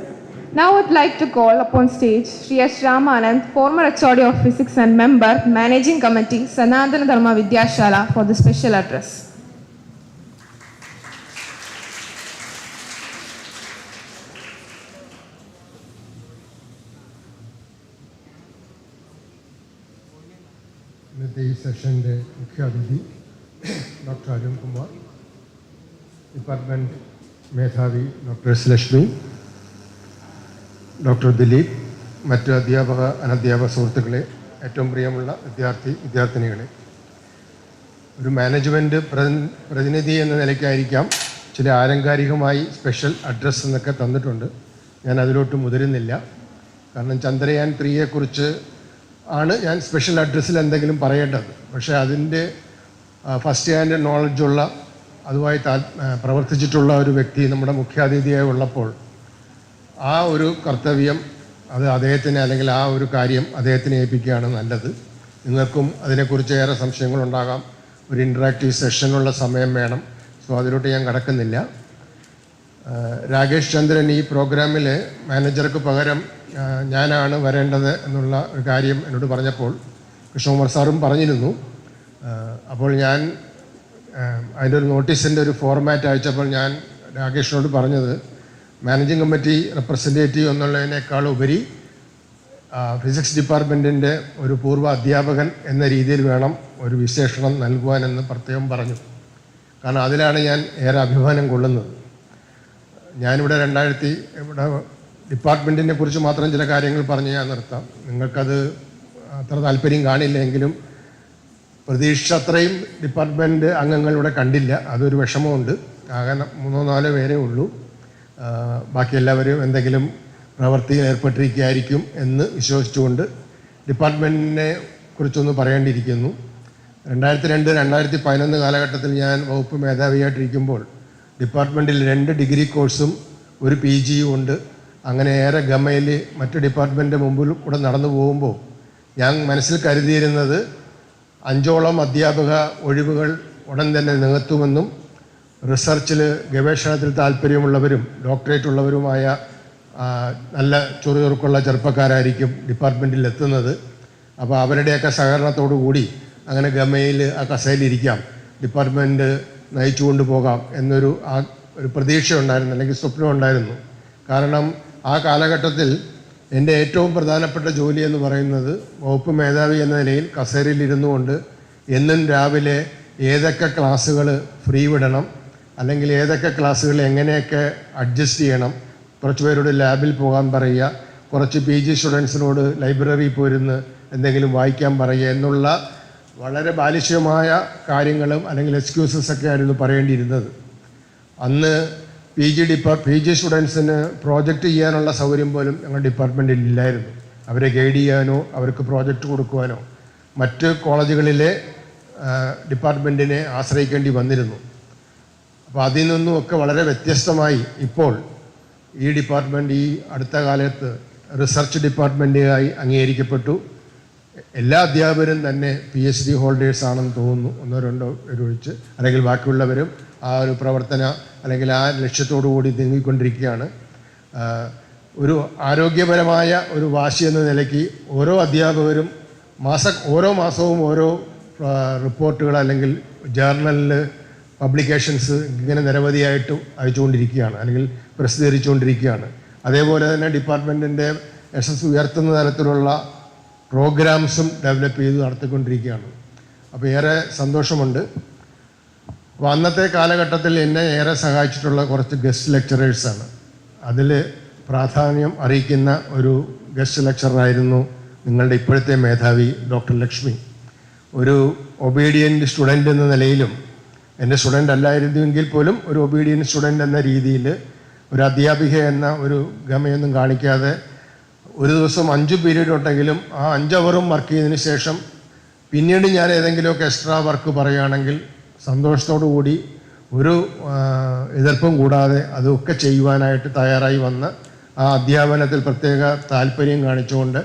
Now I would like to call upon stage Sri S. Ramanand, former HOD of Physics and member, Managing Committee, Sanatana Dharma Vidyashala, for the special address. ഇന്നത്തെ ഈ സെഷൻ്റെ മുഖ്യാതിഥി doctor Arun Kumar, department മേധാവി doctor S Lakshmi, doctor Dileep, മറ്റ് അധ്യാപക അനധ്യാപക സുഹൃത്തുക്കളെ, ഏറ്റവും പ്രിയമുള്ള വിദ്യാർത്ഥിനികളെ, ഒരു മാനേജ്മെൻറ്റ് പ്രതിനിധി എന്ന നിലയ്ക്കായിരിക്കാം ചില ആലങ്കാരികമായി സ്പെഷ്യൽ അഡ്രസ്സ് എന്നൊക്കെ തന്നിട്ടുണ്ട്. ഞാൻ അതിലോട്ട് മുതിരുന്നില്ല. കാരണം ചന്ദ്രയാൻ 3യെക്കുറിച്ച് ആണ് ഞാൻ സ്പെഷ്യൽ അഡ്രസ്സിൽ എന്തെങ്കിലും പറയേണ്ടത്. പക്ഷേ അതിൻ്റെ ഫസ്റ്റ് ഹാൻഡ് നോളജുള്ള, അതുമായി പ്രവർത്തിച്ചിട്ടുള്ള ഒരു വ്യക്തി നമ്മുടെ മുഖ്യാതിഥിയായി ഉള്ളപ്പോൾ ആ ഒരു കർത്തവ്യം അത് അദ്ദേഹത്തിന്, അല്ലെങ്കിൽ ആ ഒരു കാര്യം അദ്ദേഹത്തിനെ ഏൽപ്പിക്കുകയാണ് നല്ലത്. നിങ്ങൾക്കും അതിനെക്കുറിച്ച് ഏറെ സംശയങ്ങളുണ്ടാകാം. ഒരു ഇൻറ്ററാക്റ്റീവ് സെഷനുള്ള സമയം വേണം. സോ അതിലോട്ട് ഞാൻ കടക്കുന്നില്ല. രാകേഷ് ചന്ദ്രൻ ഈ പ്രോഗ്രാമിൽ മാനേജർക്ക് പകരം ഞാനാണ് വരേണ്ടത് എന്നുള്ള ഒരു കാര്യം എന്നോട് പറഞ്ഞപ്പോൾ കൃഷ്ണകുമാർ സാറും പറഞ്ഞിരുന്നു. അപ്പോൾ ഞാൻ അതിൻ്റെ ഒരു നോട്ടീസിൻ്റെ ഒരു ഫോർമാറ്റ് അയച്ചപ്പോൾ ഞാൻ രാകേഷിനോട് പറഞ്ഞത്, മാനേജിംഗ് കമ്മിറ്റി റെപ്രസെൻറ്റേറ്റീവ് എന്നുള്ളതിനേക്കാൾ ഉപരി ഫിസിക്സ് ഡിപ്പാർട്ട്മെൻറ്റിൻ്റെ ഒരു പൂർവ്വ അധ്യാപകൻ എന്ന രീതിയിൽ വേണം ഒരു വിശേഷണം നൽകുവാനെന്ന് പ്രത്യേകം പറഞ്ഞു. കാരണം അതിലാണ് ഞാൻ ഏറെ അഭിമാനം കൊള്ളുന്നത്. ഞാനിവിടെ ഇവിടെ ഡിപ്പാർട്ട്മെൻറ്റിനെ കുറിച്ച് മാത്രം ചില കാര്യങ്ങൾ പറഞ്ഞ് ഞാൻ നിർത്താം. നിങ്ങൾക്കത് അത്ര താല്പര്യം കാണില്ലെങ്കിലും പ്രതീക്ഷ അത്രയും ഡിപ്പാർട്ട്മെൻറ്റ് അംഗങ്ങൾ ഇവിടെ കണ്ടില്ല. അതൊരു വിഷമമുണ്ട്. ആകെ 3-4 പേരേ ഉള്ളൂ. ബാക്കി എല്ലാവരും എന്തെങ്കിലും പ്രവൃത്തിയിൽ ഏർപ്പെട്ടിരിക്കുകയായിരിക്കും എന്ന് വിശ്വസിച്ചുകൊണ്ട് ഡിപ്പാർട്ട്മെൻറ്റിനെ കുറിച്ചൊന്ന് പറയേണ്ടിയിരിക്കുന്നു. 2002-2011 കാലഘട്ടത്തിൽ ഞാൻ വകുപ്പ് മേധാവിയായിട്ടിരിക്കുമ്പോൾ ഡിപ്പാർട്ട്മെൻറ്റിൽ 2 ഡിഗ്രി കോഴ്സും ഒരു PGയും ഉണ്ട്. അങ്ങനെ ഏറെ ഗമയിൽ മറ്റ് ഡിപ്പാർട്ട്മെൻറ്റിൻ്റെ മുമ്പിൽ കൂടെ നടന്നു പോകുമ്പോൾ ഞാൻ മനസ്സിൽ കരുതിയിരുന്നത് 5ഓളം അധ്യാപക ഒഴിവുകൾ ഉടൻ തന്നെ നികത്തുമെന്നും റിസർച്ചിൽ ഗവേഷണത്തിൽ താല്പര്യമുള്ളവരും ഡോക്ടറേറ്റ് ഉള്ളവരുമായ നല്ല ചുറുചുറുക്കുള്ള ചെറുപ്പക്കാരായിരിക്കും ഡിപ്പാർട്ട്മെൻറ്റിൽ എത്തുന്നത്. അപ്പോൾ അവരുടെയൊക്കെ സഹകരണത്തോടു കൂടി അങ്ങനെ ഗമയിൽ ആ കസേലിരിക്കാം, ഡിപ്പാർട്ട്മെൻറ്റ് നയിച്ചുകൊണ്ട് പോകാം എന്നൊരു ഒരു പ്രതീക്ഷ ഉണ്ടായിരുന്നു, അല്ലെങ്കിൽ സ്വപ്നം ഉണ്ടായിരുന്നു. കാരണം ആ കാലഘട്ടത്തിൽ എൻ്റെ ഏറ്റവും പ്രധാനപ്പെട്ട ജോലി എന്ന് പറയുന്നത് വകുപ്പ് മേധാവി എന്ന നിലയിൽ കസേരയിൽ ഇരുന്നു കൊണ്ട് എന്നും രാവിലെ ഏതൊക്കെ ക്ലാസ്സുകൾ ഫ്രീ വിടണം, അല്ലെങ്കിൽ ഏതൊക്കെ ക്ലാസ്സുകൾ എങ്ങനെയൊക്കെ അഡ്ജസ്റ്റ് ചെയ്യണം, കുറച്ച് പേരോട് ലാബിൽ പോകാൻ പറയുക, കുറച്ച് PG സ്റ്റുഡൻസിനോട് ലൈബ്രറിയിൽ പോയിരുന്ന് എന്തെങ്കിലും വായിക്കാൻ പറയുക എന്നുള്ള വളരെ ബാലിശ്യമായ കാര്യങ്ങളും അല്ലെങ്കിൽ എക്സ്ക്യൂസസൊക്കെ ആയിരുന്നു പറയേണ്ടിയിരുന്നത്. അന്ന് PG സ്റ്റുഡൻസിന് പ്രോജക്റ്റ് ചെയ്യാനുള്ള സൗകര്യം പോലും ഞങ്ങളുടെ ഡിപ്പാർട്ട്മെൻറ്റിൽ ഇല്ലായിരുന്നു. അവരെ ഗൈഡ് ചെയ്യാനോ അവർക്ക് പ്രോജക്റ്റ് കൊടുക്കുവാനോ മറ്റ് കോളേജുകളിലെ ഡിപ്പാർട്ട്മെൻറ്റിനെ ആശ്രയിക്കേണ്ടി വന്നിരുന്നു. അപ്പോൾ അതിൽ നിന്നുമൊക്കെ വളരെ വ്യത്യസ്തമായി ഇപ്പോൾ ഈ ഡിപ്പാർട്ട്മെൻറ്റ് ഈ അടുത്ത കാലത്ത് റിസർച്ച് ഡിപ്പാർട്ട്മെൻറ്റായി അംഗീകരിക്കപ്പെട്ടു. എല്ലാ അധ്യാപകരും തന്നെ PhD ഹോൾഡേഴ്സ് ആണെന്ന് തോന്നുന്നു, ഒന്നോ രണ്ടോ പേരൊഴിച്ച്, അല്ലെങ്കിൽ ബാക്കിയുള്ളവരും ആ ഒരു പ്രവർത്തന അല്ലെങ്കിൽ ആ ലക്ഷ്യത്തോടു കൂടി നീങ്ങിക്കൊണ്ടിരിക്കുകയാണ്. ഒരു ആരോഗ്യപരമായ ഒരു വാശി എന്ന നിലയ്ക്ക് ഓരോ അധ്യാപകരും ഓരോ മാസവും ഓരോ റിപ്പോർട്ടുകൾ അല്ലെങ്കിൽ ജേർണലിൽ പബ്ലിക്കേഷൻസ് ഇങ്ങനെ നിരവധിയായിട്ട് അയച്ചുകൊണ്ടിരിക്കുകയാണ് അല്ലെങ്കിൽ പ്രസിദ്ധീകരിച്ചുകൊണ്ടിരിക്കുകയാണ്. അതേപോലെ തന്നെ ഡിപ്പാർട്ട്മെൻറ്റിൻ്റെ യശസ് ഉയർത്തുന്ന തരത്തിലുള്ള പ്രോഗ്രാംസും ഡെവലപ്പ് ചെയ്ത് നടത്തിക്കൊണ്ടിരിക്കുകയാണ്. അപ്പോൾ ഏറെ സന്തോഷമുണ്ട്. അപ്പോൾ അന്നത്തെ കാലഘട്ടത്തിൽ എന്നെ ഏറെ സഹായിച്ചിട്ടുള്ള കുറച്ച് ഗസ്റ്റ് ലെക്ചറേഴ്സാണ്. അതിൽ പ്രാധാന്യം അറിയിക്കുന്ന ഒരു ഗസ്റ്റ് ലെക്ചറായിരുന്നു നിങ്ങളുടെ ഇപ്പോഴത്തെ മേധാവി ഡോക്ടർ ലക്ഷ്മി. ഒരു ഒബീഡിയൻറ്റ് സ്റ്റുഡൻ്റ് എന്ന നിലയിലും, എൻ്റെ സ്റ്റുഡൻ്റ് അല്ലായിരുന്നുവെങ്കിൽ പോലും ഒരു ഒബീഡിയൻറ്റ് സ്റ്റുഡൻ്റ് എന്ന രീതിയിൽ ഒരു അധ്യാപിക എന്ന ഒരു ഗമയൊന്നും കാണിക്കാതെ ഒരു ദിവസം 5 പീരീഡ് ഉണ്ടെങ്കിലും ആ 5 അവറും വർക്ക് ചെയ്തതിന് ശേഷം പിന്നീട് ഞാൻ ഏതെങ്കിലുമൊക്കെ എക്സ്ട്രാ വർക്ക് പറയുകയാണെങ്കിൽ സന്തോഷത്തോടു കൂടി ഒരു എതിർപ്പും കൂടാതെ അതൊക്കെ ചെയ്യുവാനായിട്ട് തയ്യാറായി വന്ന് ആ അധ്യാപനത്തിൽ പ്രത്യേക താല്പര്യം കാണിച്ചുകൊണ്ട്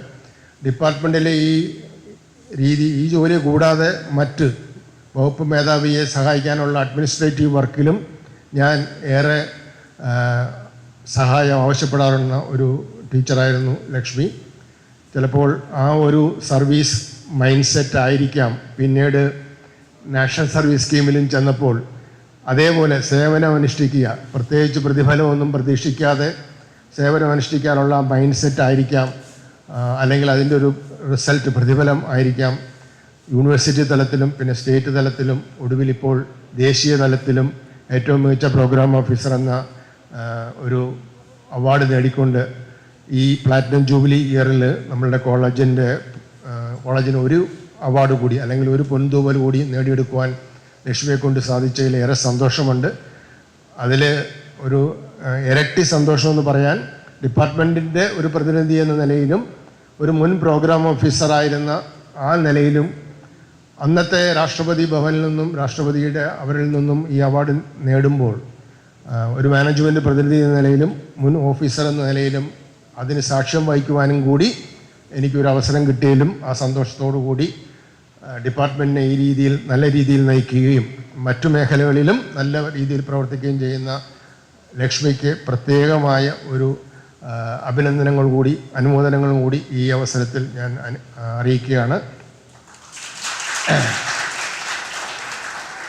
ഡിപ്പാർട്ട്മെൻറ്റിലെ ഈ ജോലി കൂടാതെ മറ്റ് വകുപ്പ് മേധാവിയെ സഹായിക്കാനുള്ള അഡ്മിനിസ്ട്രേറ്റീവ് വർക്കിലും ഞാൻ ഏറെ സഹായം ആവശ്യപ്പെടാറുള്ള ഒരു ടീച്ചറായിരുന്നു ലക്ഷ്മി. ചിലപ്പോൾ ആ ഒരു സർവീസ് മൈൻഡ് സെറ്റ് ആയിരിക്കാം പിന്നീട് നാഷണൽ സർവീസ് സ്കീമിലും ചെന്നപ്പോൾ അതേപോലെ സേവനം അനുഷ്ഠിക്കുക, പ്രത്യേകിച്ച് പ്രതിഫലമൊന്നും പ്രതീക്ഷിക്കാതെ സേവനം അനുഷ്ഠിക്കാനുള്ള മൈൻഡ് സെറ്റ് ആയിരിക്കാം, അല്ലെങ്കിൽ അതിൻ്റെ ഒരു റിസൾട്ട് പ്രതിഫലം ആയിരിക്കാം യൂണിവേഴ്സിറ്റി തലത്തിലും പിന്നെ സ്റ്റേറ്റ് തലത്തിലും ഒടുവിൽ ഇപ്പോൾ ദേശീയ തലത്തിലും ഏറ്റവും മികച്ച പ്രോഗ്രാം ഓഫീസർ എന്ന ഒരു അവാർഡ് നേടിക്കൊണ്ട് ഈ പ്ലാറ്റിനം ജൂബിലി ഇയറിൽ നമ്മളുടെ കോളേജിന് ഒരു അവാർഡ് കൂടി അല്ലെങ്കിൽ ഒരു പൊൻതൂവൽ കൂടി നേടിയെടുക്കുവാൻ ലക്ഷ്മിയെ കൊണ്ട് സാധിച്ചതിൽ ഏറെ സന്തോഷമുണ്ട്. അതിൽ ഒരു ഇരട്ടി സന്തോഷമെന്ന് പറയാൻ ഡിപ്പാർട്ട്മെൻറ്റിൻ്റെ ഒരു പ്രതിനിധി എന്ന നിലയിലും ഒരു മുൻ പ്രോഗ്രാം ഓഫീസറായിരുന്ന ആ നിലയിലും അന്നത്തെ രാഷ്ട്രപതി ഭവനിൽ നിന്നും അവരിൽ നിന്നും ഈ അവാർഡ് നേടുമ്പോൾ ഒരു മാനേജ്മെൻറ്റ് പ്രതിനിധി എന്ന നിലയിലും മുൻ ഓഫീസർ എന്ന നിലയിലും അതിന് സാക്ഷ്യം വഹിക്കുവാനും കൂടി എനിക്കൊരു അവസരം കിട്ടിയാലും ആ സന്തോഷത്തോടു കൂടി ഡിപ്പാർട്ട്മെൻറ്റിനെ ഈ രീതിയിൽ നല്ല രീതിയിൽ നയിക്കുകയും മറ്റു മേഖലകളിലും നല്ല രീതിയിൽ പ്രവർത്തിക്കുകയും ചെയ്യുന്ന ലക്ഷ്മിക്ക് പ്രത്യേകമായ ഒരു അഭിനന്ദനങ്ങൾ കൂടി അനുമോദനങ്ങളും കൂടി ഈ അവസരത്തിൽ ഞാൻ അറിയിക്കുകയാണ്.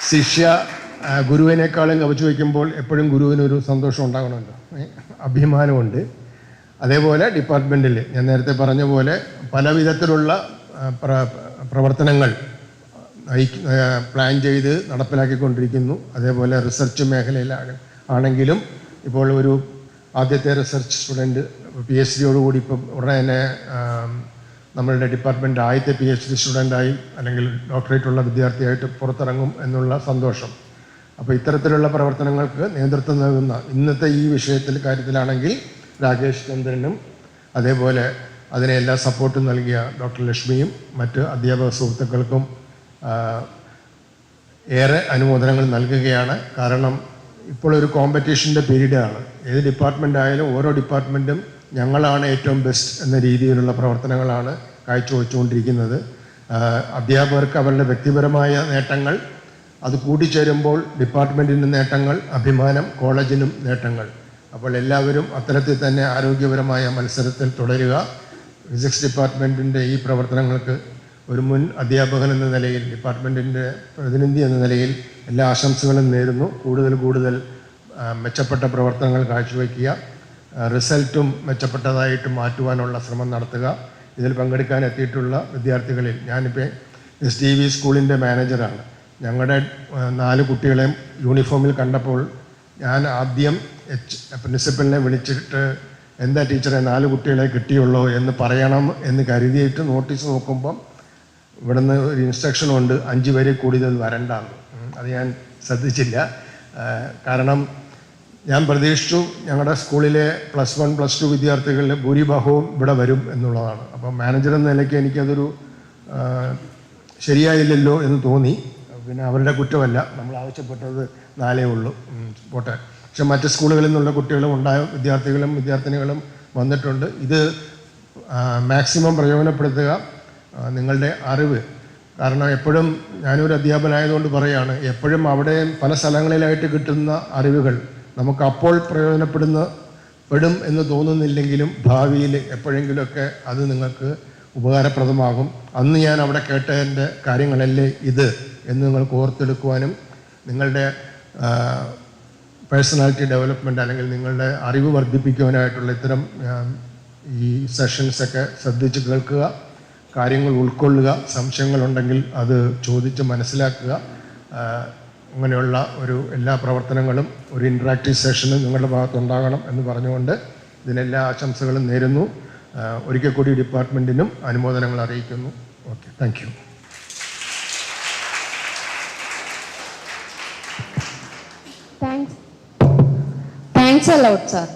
ശിഷ്യ ഗുരുവിനേക്കാളും കവച്ചു വയ്ക്കുമ്പോൾ എപ്പോഴും ഗുരുവിനൊരു സന്തോഷം ഉണ്ടാകണമല്ലോ, അഭിമാനമുണ്ട്. അതേപോലെ ഡിപ്പാർട്ട്മെൻറ്റിൽ ഞാൻ നേരത്തെ പറഞ്ഞ പോലെ പല വിധത്തിലുള്ള പ്രവർത്തനങ്ങൾ പ്ലാൻ ചെയ്ത് നടപ്പിലാക്കിക്കൊണ്ടിരിക്കുന്നു. അതേപോലെ റിസർച്ച് മേഖലയിലാണെങ്കിലും ഇപ്പോൾ ഒരു ആദ്യത്തെ റിസർച്ച് സ്റ്റുഡൻറ്റ് PhD-യോടുകൂടി ഇപ്പം ഉടനെ തന്നെ നമ്മളുടെ ഡിപ്പാർട്ട്മെൻറ്റ് ആദ്യത്തെ PhD സ്റ്റുഡൻ്റായി അല്ലെങ്കിൽ ഡോക്ടറേറ്റുള്ള വിദ്യാർത്ഥിയായിട്ട് പുറത്തിറങ്ങും എന്നുള്ള സന്തോഷം. അപ്പോൾ ഇത്തരത്തിലുള്ള പ്രവർത്തനങ്ങൾക്ക് നേതൃത്വം നൽകുന്ന ഇന്നത്തെ ഈ കാര്യത്തിലാണെങ്കിൽ രാകേഷ് ചന്ദ്രനും അതേപോലെ അതിനെല്ലാം സപ്പോർട്ടും നൽകിയ ഡോക്ടർ ലക്ഷ്മിയും മറ്റ് അധ്യാപക സുഹൃത്തുക്കൾക്കും ഏറെ അനുമോദനങ്ങൾ നൽകുകയാണ്. കാരണം ഇപ്പോൾ ഒരു കോമ്പറ്റീഷൻ്റെ പീരീഡാണ്. ഏത് ഡിപ്പാർട്ട്മെൻ്റ് ആയാലും ഓരോ ഡിപ്പാർട്ട്മെൻറ്റും ഞങ്ങളാണ് ഏറ്റവും ബെസ്റ്റ് എന്ന രീതിയിലുള്ള പ്രവർത്തനങ്ങളാണ് കാഴ്ചവെച്ചുകൊണ്ടിരിക്കുന്നത്. അധ്യാപകർക്ക് അവരുടെ വ്യക്തിപരമായ നേട്ടങ്ങൾ അത് കൂട്ടിച്ചേരുമ്പോൾ ഡിപ്പാർട്ട്മെൻറ്റിൻ്റെ നേട്ടങ്ങൾ, അഭിമാനം, കോളേജിനും നേട്ടങ്ങൾ. അപ്പോൾ എല്ലാവരും അത്തരത്തിൽ തന്നെ ആരോഗ്യപരമായ മത്സരത്തിൽ തുടരുക. ഫിസിക്സ് ഡിപ്പാർട്ട്മെൻറ്റിൻ്റെ ഈ പ്രവർത്തനങ്ങൾക്ക് ഒരു മുൻ അധ്യാപകൻ എന്ന നിലയിൽ, ഡിപ്പാർട്ട്മെൻറ്റിൻ്റെ പ്രതിനിധി എന്ന നിലയിൽ എല്ലാ ആശംസകളും നേരുന്നു. കൂടുതൽ മെച്ചപ്പെട്ട പ്രവർത്തനങ്ങൾ കാഴ്ചവെക്കുക, റിസൾട്ടും മെച്ചപ്പെട്ടതായിട്ട് മാറ്റുവാനുള്ള ശ്രമം നടത്തുക. ഇതിൽ പങ്കെടുക്കാൻ എത്തിയിട്ടുള്ള വിദ്യാർത്ഥികളിൽ ഞാനിപ്പോൾ SDV സ്കൂളിൻ്റെ മാനേജറാണ്. ഞങ്ങളുടെ 4 കുട്ടികളെയും യൂണിഫോമിൽ കണ്ടപ്പോൾ ഞാൻ ആദ്യം പ്രിൻസിപ്പലിനെ വിളിച്ചിട്ട് എന്താ ടീച്ചറെ 4 കുട്ടികളെ കിട്ടിയുള്ളൂ എന്ന് പറയണം എന്ന് കരുതിയിട്ട് നോട്ടീസ് നോക്കുമ്പം ഇവിടുന്ന് ഒരു ഇൻസ്ട്രക്ഷനുണ്ട് 5 പേരെ കൂടുതൽ വരണ്ടാന്ന്. അത് ഞാൻ ശ്രദ്ധിച്ചില്ല. കാരണം ഞാൻ പ്രതീക്ഷിച്ചു ഞങ്ങളുടെ സ്കൂളിലെ +1 +2 വിദ്യാർത്ഥികളിൽ ഭൂരിഭാഗവും ഇവിടെ വരും എന്നുള്ളതാണ്. അപ്പം മാനേജർ എന്ന നിലയ്ക്ക് എനിക്കതൊരു ശരിയായില്ലല്ലോ എന്ന് തോന്നി. പിന്നെ അവരുടെ കുറ്റമല്ല, നമ്മൾ ആവശ്യപ്പെട്ടത് 4 ഉള്ളൂ, പോട്ടെ. പക്ഷെ മറ്റ് സ്കൂളുകളിൽ നിന്നുള്ള കുട്ടികളും വിദ്യാർത്ഥിനികളും വന്നിട്ടുണ്ട്. ഇത് മാക്സിമം പ്രയോജനപ്പെടുത്തുക, നിങ്ങളുടെ അറിവ്. കാരണം എപ്പോഴും ഞാനൊരു അധ്യാപകനായതുകൊണ്ട് പറയുകയാണ്, എപ്പോഴും അവിടെ പല സ്ഥലങ്ങളിലായിട്ട് കിട്ടുന്ന അറിവുകൾ നമുക്ക് അപ്പോൾ പെടും എന്ന് തോന്നുന്നില്ലെങ്കിലും ഭാവിയിൽ എപ്പോഴെങ്കിലുമൊക്കെ അത് നിങ്ങൾക്ക് ഉപകാരപ്രദമാകും. അന്ന് ഞാൻ അവിടെ കേട്ടതിൻ്റെ കാര്യങ്ങളല്ലേ ഇത് എന്ന് നിങ്ങൾക്ക് ഓർത്തെടുക്കുവാനും നിങ്ങളുടെ പേഴ്സണാലിറ്റി ഡെവലപ്മെൻറ്റ് അല്ലെങ്കിൽ നിങ്ങളുടെ അറിവ് വർദ്ധിപ്പിക്കുവാനായിട്ടുള്ള ഇത്തരം ഈ സെഷൻസൊക്കെ ശ്രദ്ധിച്ച് കേൾക്കുക, കാര്യങ്ങൾ ഉൾക്കൊള്ളുക, സംശയങ്ങളുണ്ടെങ്കിൽ അത് ചോദിച്ച് മനസ്സിലാക്കുക. അങ്ങനെയുള്ള എല്ലാ പ്രവർത്തനങ്ങളും ഒരു ഇൻട്രാക്റ്റീവ് സെഷന് നിങ്ങളുടെ ഭാഗത്തുണ്ടാകണം എന്ന് പറഞ്ഞുകൊണ്ട് ഇതിനെല്ലാ ആശംസകളും നേരുന്നു. ഒരിക്കൽ കൂടി ഡിപ്പാർട്ട്മെൻറ്റിനും അനുമോദനങ്ങൾ അറിയിക്കുന്നു. Okay, thank you. Thanks a lot, sir.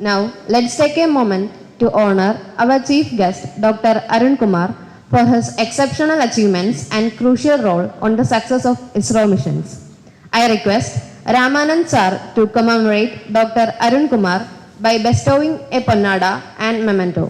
Now, let's take a moment to honor our chief guest, Dr. Arun Kumar, for his exceptional achievements and crucial role on the success of ISRO missions. I request Ramanand sir to commemorate Dr. Arun Kumar by bestowing a ponnada and memento.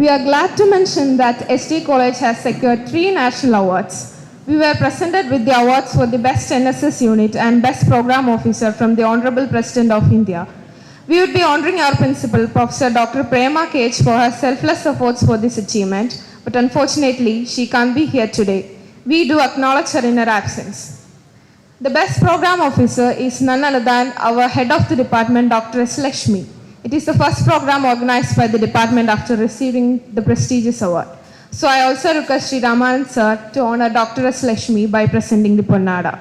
We are glad to mention that ST College has secured 3 national awards. We were presented with the awards for the Best NSS Unit and Best Program Officer from the Honorable President of India. We would be honoring our principal, Professor Dr. Prema K.H. for her selfless efforts for this achievement, but unfortunately, she can't be here today. We do acknowledge her in her absence. The Best Program Officer is none other than our Head of the Department, Dr. S. Lakshmi. It is the first program organized by the department after receiving the prestigious award. So I also request Sri Ramanand sir to honor Dr. S. Lakshmi by presenting the ponnada.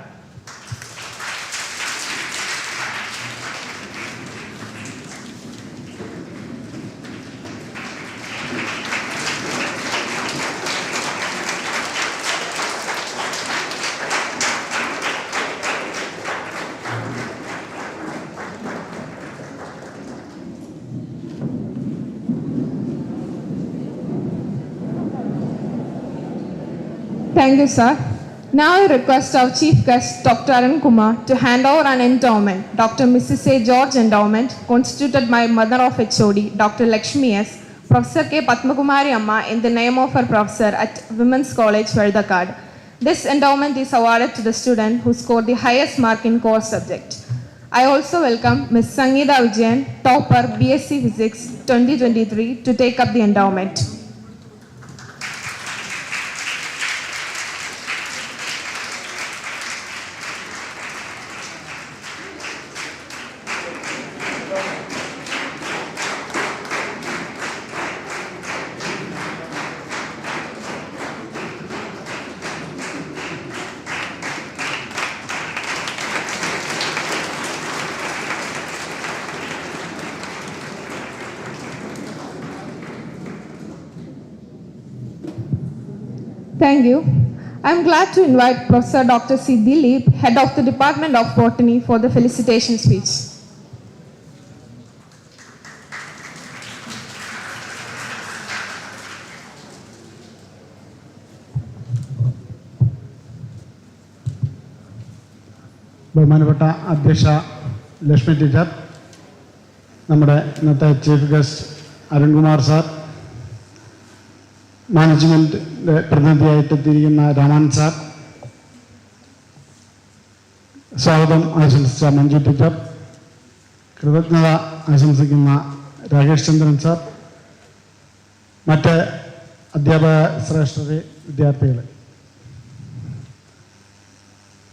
Thank you, sir. Now I request our chief guest, Dr. Arun Kumar, to hand over an endowment, Dr. Mrs. A. George Endowment, constituted by Mother of HOD, Dr. Lakshmi S., Professor K.Parthasarathy Amma, in the name of her professor at Women's College, Vardakad. This endowment is awarded to the student who scored the highest mark in core subject. I also welcome Ms. Sangeeta Vijayan, topper BSc Physics 2023, to take up the endowment. Thank you. I am glad to invite Professor Dr. C. Dilip, Head of the Department of Botany, for the felicitation speech. ബഹുമാനപ്പെട്ട അധ്യക്ഷ Lakshmi teacher, നമ്മുടെ ഇന്നത്തെ chief guest Arunkumar sir, മാനേജ്മെൻറ്റിൻ്റെ പ്രതിനിധിയായിട്ട് എത്തിയിരിക്കുന്ന Raman sir, സ്വാഗതം ആശംസിച്ച Manju teacher, കൃതജ്ഞത ആശംസിക്കുന്ന രാകേഷ് ചന്ദ്രൻ സാർ, മറ്റ് അധ്യാപക ശ്രേഷ്ഠരെ, വിദ്യാർത്ഥികളെ,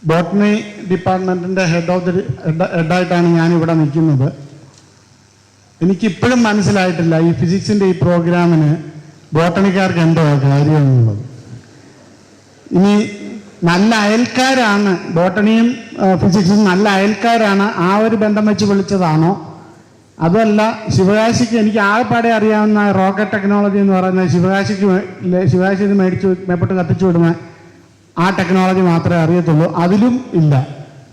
ബോട്ടണി ഡിപ്പാർട്ട്മെൻറ്റിൻ്റെ ഹെഡായിട്ടാണ് ഞാനിവിടെ നിൽക്കുന്നത്. എനിക്കിപ്പോഴും മനസ്സിലായിട്ടില്ല ഈ ഫിസിക്സിൻ്റെ ഈ പ്രോഗ്രാമിന് ബോട്ടണിക്കാർക്ക് എന്തോ കാര്യമെന്നുള്ളത്. ഇനി നല്ല അയൽക്കാരാണ്, ബോട്ടണിയും ഫിസിക്സും നല്ല അയൽക്കാരാണ്, ആ ഒരു ബന്ധം വെച്ച് വിളിച്ചതാണോ? അതല്ല, ശിവകാശിക്ക് എനിക്ക് ആകെപ്പാടെ അറിയാവുന്ന റോക്കറ്റ് ടെക്നോളജി എന്ന് പറയുന്നത് ശിവകാശിക്ക് മേടിച്ച് മേപ്പോട്ട് കത്തിച്ചു വിടുന്ന ആ ടെക്നോളജി മാത്രമേ അറിയത്തുള്ളൂ, അതിലും ഇല്ല.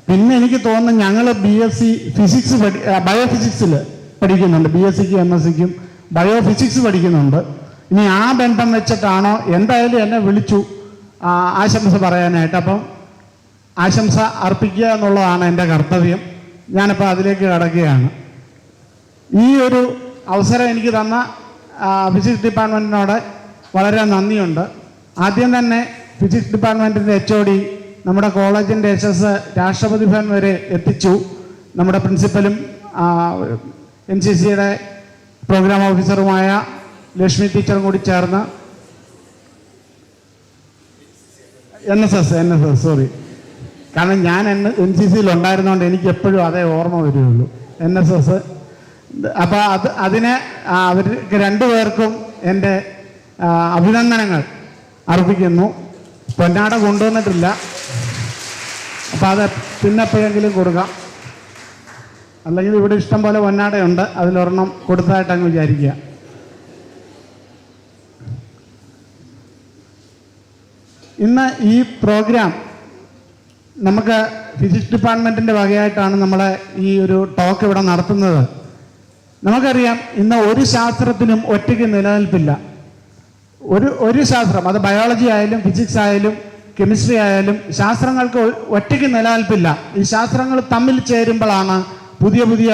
പിന്നെ എനിക്ക് തോന്നുന്നു ഞങ്ങൾ BSc ഫിസിക്സ് ബയോഫിസിക്സിൽ പഠിക്കുന്നുണ്ട്, BScക്കും MScക്കും ബയോഫിസിക്സ് പഠിക്കുന്നുണ്ട്. ഇനി ആ ബന്ധം വെച്ചിട്ടാണോ? എന്തായാലും എന്നെ വിളിച്ചു ആശംസ പറയാനായിട്ട്, അപ്പം ആശംസ അർപ്പിക്കുക എന്നുള്ളതാണ് എൻ്റെ കർത്തവ്യം. ഞാനിപ്പോൾ അതിലേക്ക് കടക്കുകയാണ്. ഈ ഒരു അവസരം എനിക്ക് തന്ന ഫിസിക്സ് ഡിപ്പാർട്ട്മെൻറ്റിനോട് വളരെ നന്ദിയുണ്ട്. ആദ്യം തന്നെ ഫിസിക്സ് ഡിപ്പാർട്ട്മെൻറ്റിൻ്റെ HOD നമ്മുടെ കോളേജിൻ്റെ ESES രാഷ്ട്രപതി ഭവൻ വരെ എത്തിച്ചു. നമ്മുടെ പ്രിൻസിപ്പലും NCCയുടെ പ്രോഗ്രാം ഓഫീസറുമായ ലക്ഷ്മി ടീച്ചറും കൂടി ചേർന്ന് NSS സോറി, കാരണം ഞാൻ NCCയിൽ ഉണ്ടായിരുന്നതുകൊണ്ട് എനിക്ക് എപ്പോഴും അതേ ഓർമ്മ വരികയുള്ളൂ, NSS. അപ്പോൾ അതിന് അവർക്ക് രണ്ടുപേർക്കും എൻ്റെ അഭിനന്ദനങ്ങൾ അർപ്പിക്കുന്നു. പൊന്നാട കൊണ്ടുവന്നിട്ടില്ല, അപ്പോൾ അത് പിന്നെ എപ്പോഴെങ്കിലും കൊടുക്കാം. അല്ലെങ്കിൽ ഇവിടെ ഇഷ്ടം പോലെ പൊന്നാടയുണ്ട്, അതിലൊരെണ്ണം കൊടുത്തതായിട്ട് അങ്ങ് വിചാരിക്കുക. ഇന്ന് ഈ പ്രോഗ്രാം നമുക്ക് ഫിസിക്സ് ഡിപ്പാർട്ട്മെൻറ്റിൻ്റെ വകയായിട്ടാണ് നമ്മളെ ഈ ഒരു ടോക്ക് ഇവിടെ നടത്തുന്നത്. നമുക്കറിയാം, ഇന്ന് ഒരു ശാസ്ത്രത്തിനും ഒറ്റയ്ക്ക് നിലനിൽപ്പില്ല. ഒരു ശാസ്ത്രം, അത് ബയോളജി ആയാലും ഫിസിക്സ് ആയാലും കെമിസ്ട്രി ആയാലും, ശാസ്ത്രങ്ങൾക്ക് ഒറ്റയ്ക്ക് നിലനിൽപ്പില്ല. ഈ ശാസ്ത്രങ്ങൾ തമ്മിൽ ചേരുമ്പോഴാണ് പുതിയ പുതിയ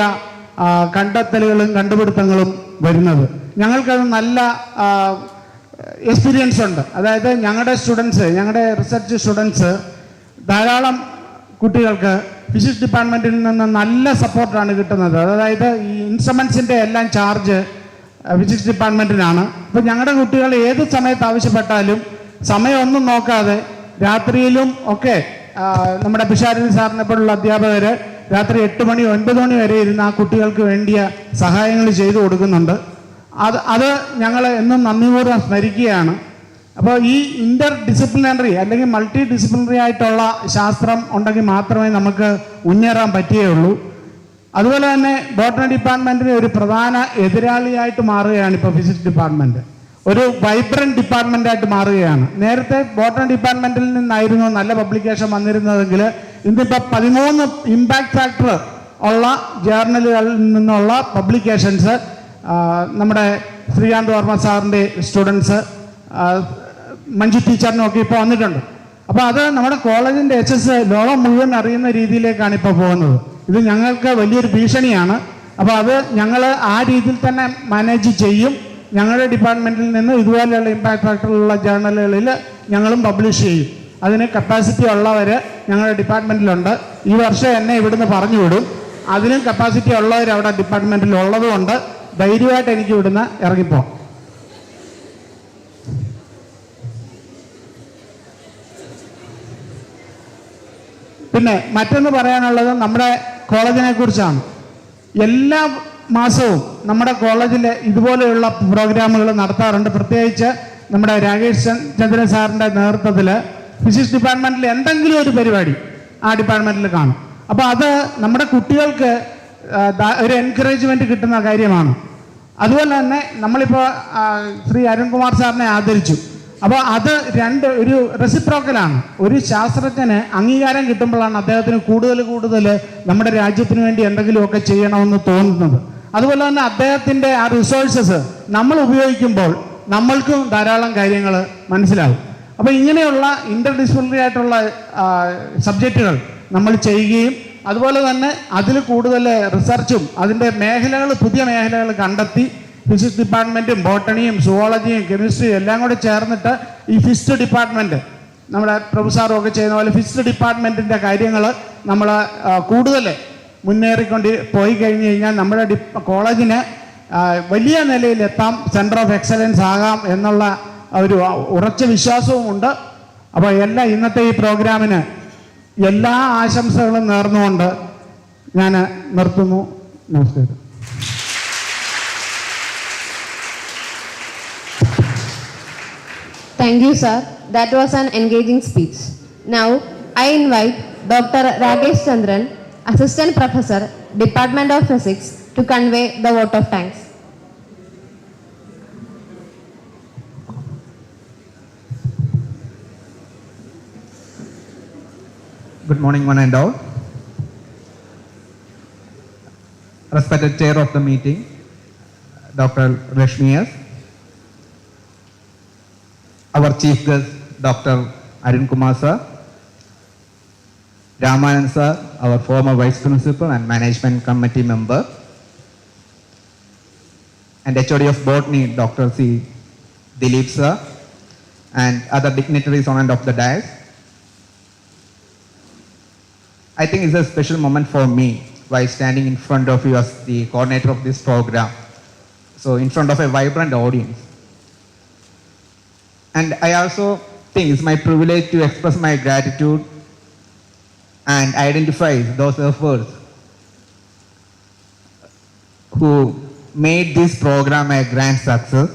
കണ്ടെത്തലുകളും കണ്ടുപിടുത്തങ്ങളും വരുന്നത്. ഞങ്ങൾക്കത് നല്ല എക്സ്പീരിയൻസ് ഉണ്ട്. അതായത് ഞങ്ങളുടെ റിസർച്ച് സ്റ്റുഡൻസ് ധാരാളം കുട്ടികൾക്ക് ഫിസിക്സ് ഡിപ്പാർട്ട്മെൻറ്റിൽ നിന്ന് നല്ല സപ്പോർട്ടാണ് കിട്ടുന്നത്. അതായത് ഈ ഇൻസ്ട്രുമെൻസിൻ്റെ എല്ലാം ചാർജ് ഫിസിക്സ് ഡിപ്പാർട്ട്മെൻറ്റിനാണ്. അപ്പോൾ ഞങ്ങളുടെ കുട്ടികൾ ഏത് സമയത്ത് ആവശ്യപ്പെട്ടാലും സമയമൊന്നും നോക്കാതെ രാത്രിയിലും ഒക്കെ നമ്മുടെ പിഷാരൻ സാറിനെ പോലുള്ള അധ്യാപകർ രാത്രി 8 മണി 9 മണി വരെ ഇരുന്ന് ആ കുട്ടികൾക്ക് വേണ്ടിയ സഹായങ്ങൾ ചെയ്തു കൊടുക്കുന്നുണ്ട്. അത് ഞങ്ങൾ എന്നും നന്ദിപൂർവ്വം സ്മരിക്കുകയാണ്. അപ്പോൾ ഈ ഇൻ്റർ ഡിസിപ്ലിനറി അല്ലെങ്കിൽ മൾട്ടി ഡിസിപ്ലിനറി ആയിട്ടുള്ള ശാസ്ത്രം ഉണ്ടെങ്കിൽ മാത്രമേ നമുക്ക് മുന്നേറാൻ പറ്റുകയുള്ളൂ. അതുപോലെ തന്നെ ബോട്ടണി ഡിപ്പാർട്ട്മെൻറ്റിന് ഒരു പ്രധാന എതിരാളിയായിട്ട് മാറുകയാണ് ഇപ്പോൾ ഫിസിക്സ് ഡിപ്പാർട്ട്മെൻറ്റ്. ഒരു വൈബ്രൻറ്റ് ഡിപ്പാർട്ട്മെൻറ്റായിട്ട് മാറുകയാണ്. നേരത്തെ ബോട്ടണി ഡിപ്പാർട്ട്മെൻറ്റിൽ നിന്നായിരുന്നു നല്ല പബ്ലിക്കേഷൻ വന്നിരുന്നതെങ്കിൽ ഇന്നിപ്പോൾ 13 ഇമ്പാക്ട് ഫാക്ടർ ഉള്ള ജേർണലുകളിൽ നിന്നുള്ള പബ്ലിക്കേഷൻസ് നമ്മുടെ ശ്രീകാന്ത് വർമ്മ സാറിൻ്റെ സ്റ്റുഡൻസ്, മഞ്ജു ടീച്ചറിനൊക്കെ ഇപ്പോൾ വന്നിട്ടുണ്ട്. അപ്പോൾ അത് നമ്മുടെ കോളേജിൻ്റെ ESES ലോകം മുഴുവൻ അറിയുന്ന രീതിയിലേക്കാണ് ഇപ്പോൾ പോകുന്നത്. ഇത് ഞങ്ങൾക്ക് വലിയൊരു ഭീഷണിയാണ്. അപ്പോൾ അത് ഞങ്ങൾ ആ രീതിയിൽ തന്നെ മാനേജ് ചെയ്യും. ഞങ്ങളുടെ ഡിപ്പാർട്ട്മെൻറ്റിൽ നിന്ന് ഇതുപോലെയുള്ള ഇമ്പാക്ട് ഫാക്ടറിലുള്ള ജേർണലുകളിൽ ഞങ്ങളും പബ്ലിഷ് ചെയ്യും. അതിന് കപ്പാസിറ്റി ഉള്ളവർ ഞങ്ങളുടെ ഡിപ്പാർട്ട്മെൻറ്റിലുണ്ട്. ഈ വർഷം എന്നെ ഇവിടുന്ന് പറഞ്ഞു വിടും. അതിനും കപ്പാസിറ്റി ഉള്ളവർ അവിടെ ഡിപ്പാർട്ട്മെൻറ്റിൽ ഉള്ളതുകൊണ്ട് ധൈര്യമായിട്ട് എനിക്ക് ഇവിടുന്ന് ഇറങ്ങിപ്പോ. പിന്നെ മറ്റൊന്ന് പറയാനുള്ളത് നമ്മുടെ കോളേജിനെ കുറിച്ചാണ്. എല്ലാ മാസവും നമ്മുടെ കോളേജിൽ ഇതുപോലെയുള്ള പ്രോഗ്രാമുകൾ നടത്താറുണ്ട്. പ്രത്യേകിച്ച് നമ്മുടെ രാകേഷ് ചന്ദ്രൻ സാറിൻ്റെ നേതൃത്വത്തിൽ ഫിസിക്സ് ഡിപ്പാർട്ട്മെൻറ്റിൽ എന്തെങ്കിലും ഒരു പരിപാടി ആ ഡിപ്പാർട്ട്മെൻറ്റിൽ കാണും. അപ്പോൾ അത് നമ്മുടെ കുട്ടികൾക്ക് ഒരു എൻകറേജ്മെൻറ്റ് കിട്ടുന്ന കാര്യമാണ്. അതുപോലെ തന്നെ നമ്മളിപ്പോൾ ശ്രീ അരുൺകുമാർ സാറിനെ ആദരിച്ചു. അപ്പോൾ അത് ഒരു റെസിപ്രോക്കലാണ്. ഒരു ശാസ്ത്രജ്ഞന് അംഗീകാരം കിട്ടുമ്പോഴാണ് അദ്ദേഹത്തിന് കൂടുതൽ നമ്മുടെ രാജ്യത്തിന് വേണ്ടി എന്തെങ്കിലുമൊക്കെ ചെയ്യണമെന്ന് തോന്നുന്നത്. അതുപോലെ തന്നെ അദ്ദേഹത്തിൻ്റെ ആ റിസോഴ്സസ് നമ്മൾ ഉപയോഗിക്കുമ്പോൾ നമ്മൾക്കും ധാരാളം കാര്യങ്ങൾ മനസ്സിലാവും. അപ്പോൾ ഇങ്ങനെയുള്ള ഇൻ്റർ ഡിസിപ്ലിനറി ആയിട്ടുള്ള സബ്ജക്റ്റുകൾ നമ്മൾ ചെയ്യുകയും അതുപോലെ തന്നെ അതിൽ കൂടുതൽ റിസർച്ചും അതിൻ്റെ മേഖലകൾ, പുതിയ മേഖലകൾ കണ്ടെത്തി ഫിസിക്സ് ഡിപ്പാർട്ട്മെൻറ്റും ബോട്ടണിയും സുവോളജിയും കെമിസ്ട്രിയും എല്ലാം കൂടി ചേർന്നിട്ട് ഈ ഫിസ്റ്റ് ഡിപ്പാർട്ട്മെൻറ്റ് നമ്മുടെ പ്രൊഫസറും ഒക്കെ ചെയ്യുന്ന പോലെ ഫിസ്റ്റ് ഡിപ്പാർട്ട്മെൻറ്റിൻ്റെ കാര്യങ്ങൾ നമ്മൾ കൂടുതൽ മുന്നേറിക്കൊണ്ട് പോയി കഴിഞ്ഞ് കഴിഞ്ഞാൽ നമ്മുടെ കോളേജിന് വലിയ നിലയിലെത്താം, സെൻറ്റർ ഓഫ് എക്സലൻസ് ആകാം എന്നുള്ള ഒരു ഉറച്ച വിശ്വാസവുമുണ്ട്. അപ്പോൾ ഇന്നത്തെ ഈ പ്രോഗ്രാമിന് എല്ലാ ആശംസകളും നേർന്നുകൊണ്ട് ഞാൻ നിർത്തുന്നു. നമസ്കാരം. Thank you, sir. That was an engaging speech. Now, I invite Dr. Rakesh Chandran, Assistant Professor, Department of Physics, to convey the vote of thanks. Good morning, one and all. Respected chair of the meeting, Dr. Rashmi S. Our chief guest, Dr. Arun Kumar sir, Ramanand sir, our former vice principal and management committee member, and HOD of botany, Dr. C. Dilip sir, and other dignitaries on and off the dais. I think it's a special moment for me while standing in front of you as the coordinator of this program. So in front of a vibrant audience. And I also think it's my privilege to express my gratitude and identify those efforts who made this program a grand success.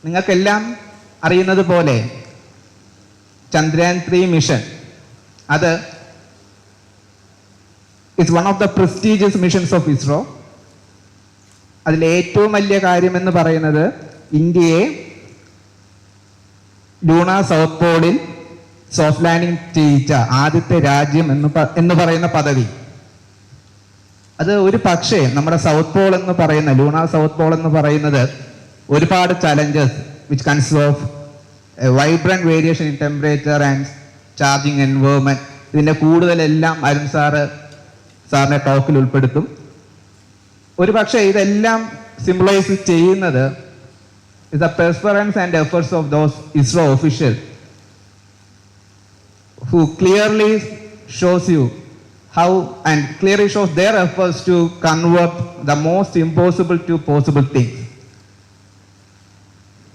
നിങ്ങൾക്കെല്ലാം അറിയുന്നത് പോലെ Chandrayaan 3 mission അത് it's one of the prestigious missions of ISRO. അതിൽ ഏറ്റവും വലിയ കാര്യമെന്ന് പറയുന്നത് ഇന്ത്യയെ ലൂണാർ സൗത്ത് പോളിൽ സോഫ്റ്റ് ലാൻഡിംഗ് ചെയ്യിച്ച ആദ്യത്തെ രാജ്യം എന്ന് പറയുന്ന പദവി. അത് ഒരു പക്ഷേ നമ്മുടെ സൗത്ത് പോൾ എന്ന് പറയുന്ന ലൂണാർ സൗത്ത് പോൾ എന്ന് പറയുന്നത് ഒരുപാട് challenges which consist of vibrant variation in temperature and charging environment, ഇതിൻ്റെ കൂടുതലെല്ലാം അരുൺ സാറിന്റെ ടോക്കിൽ ഉൾപ്പെടുത്തും. ഒരു പക്ഷേ ഇതെല്ലാം സിംബിളൈസ് ചെയ്യുന്നത് is the perseverance and efforts of those ISRO officials who clearly shows you how and clearly shows their efforts to convert the most impossible to possible things.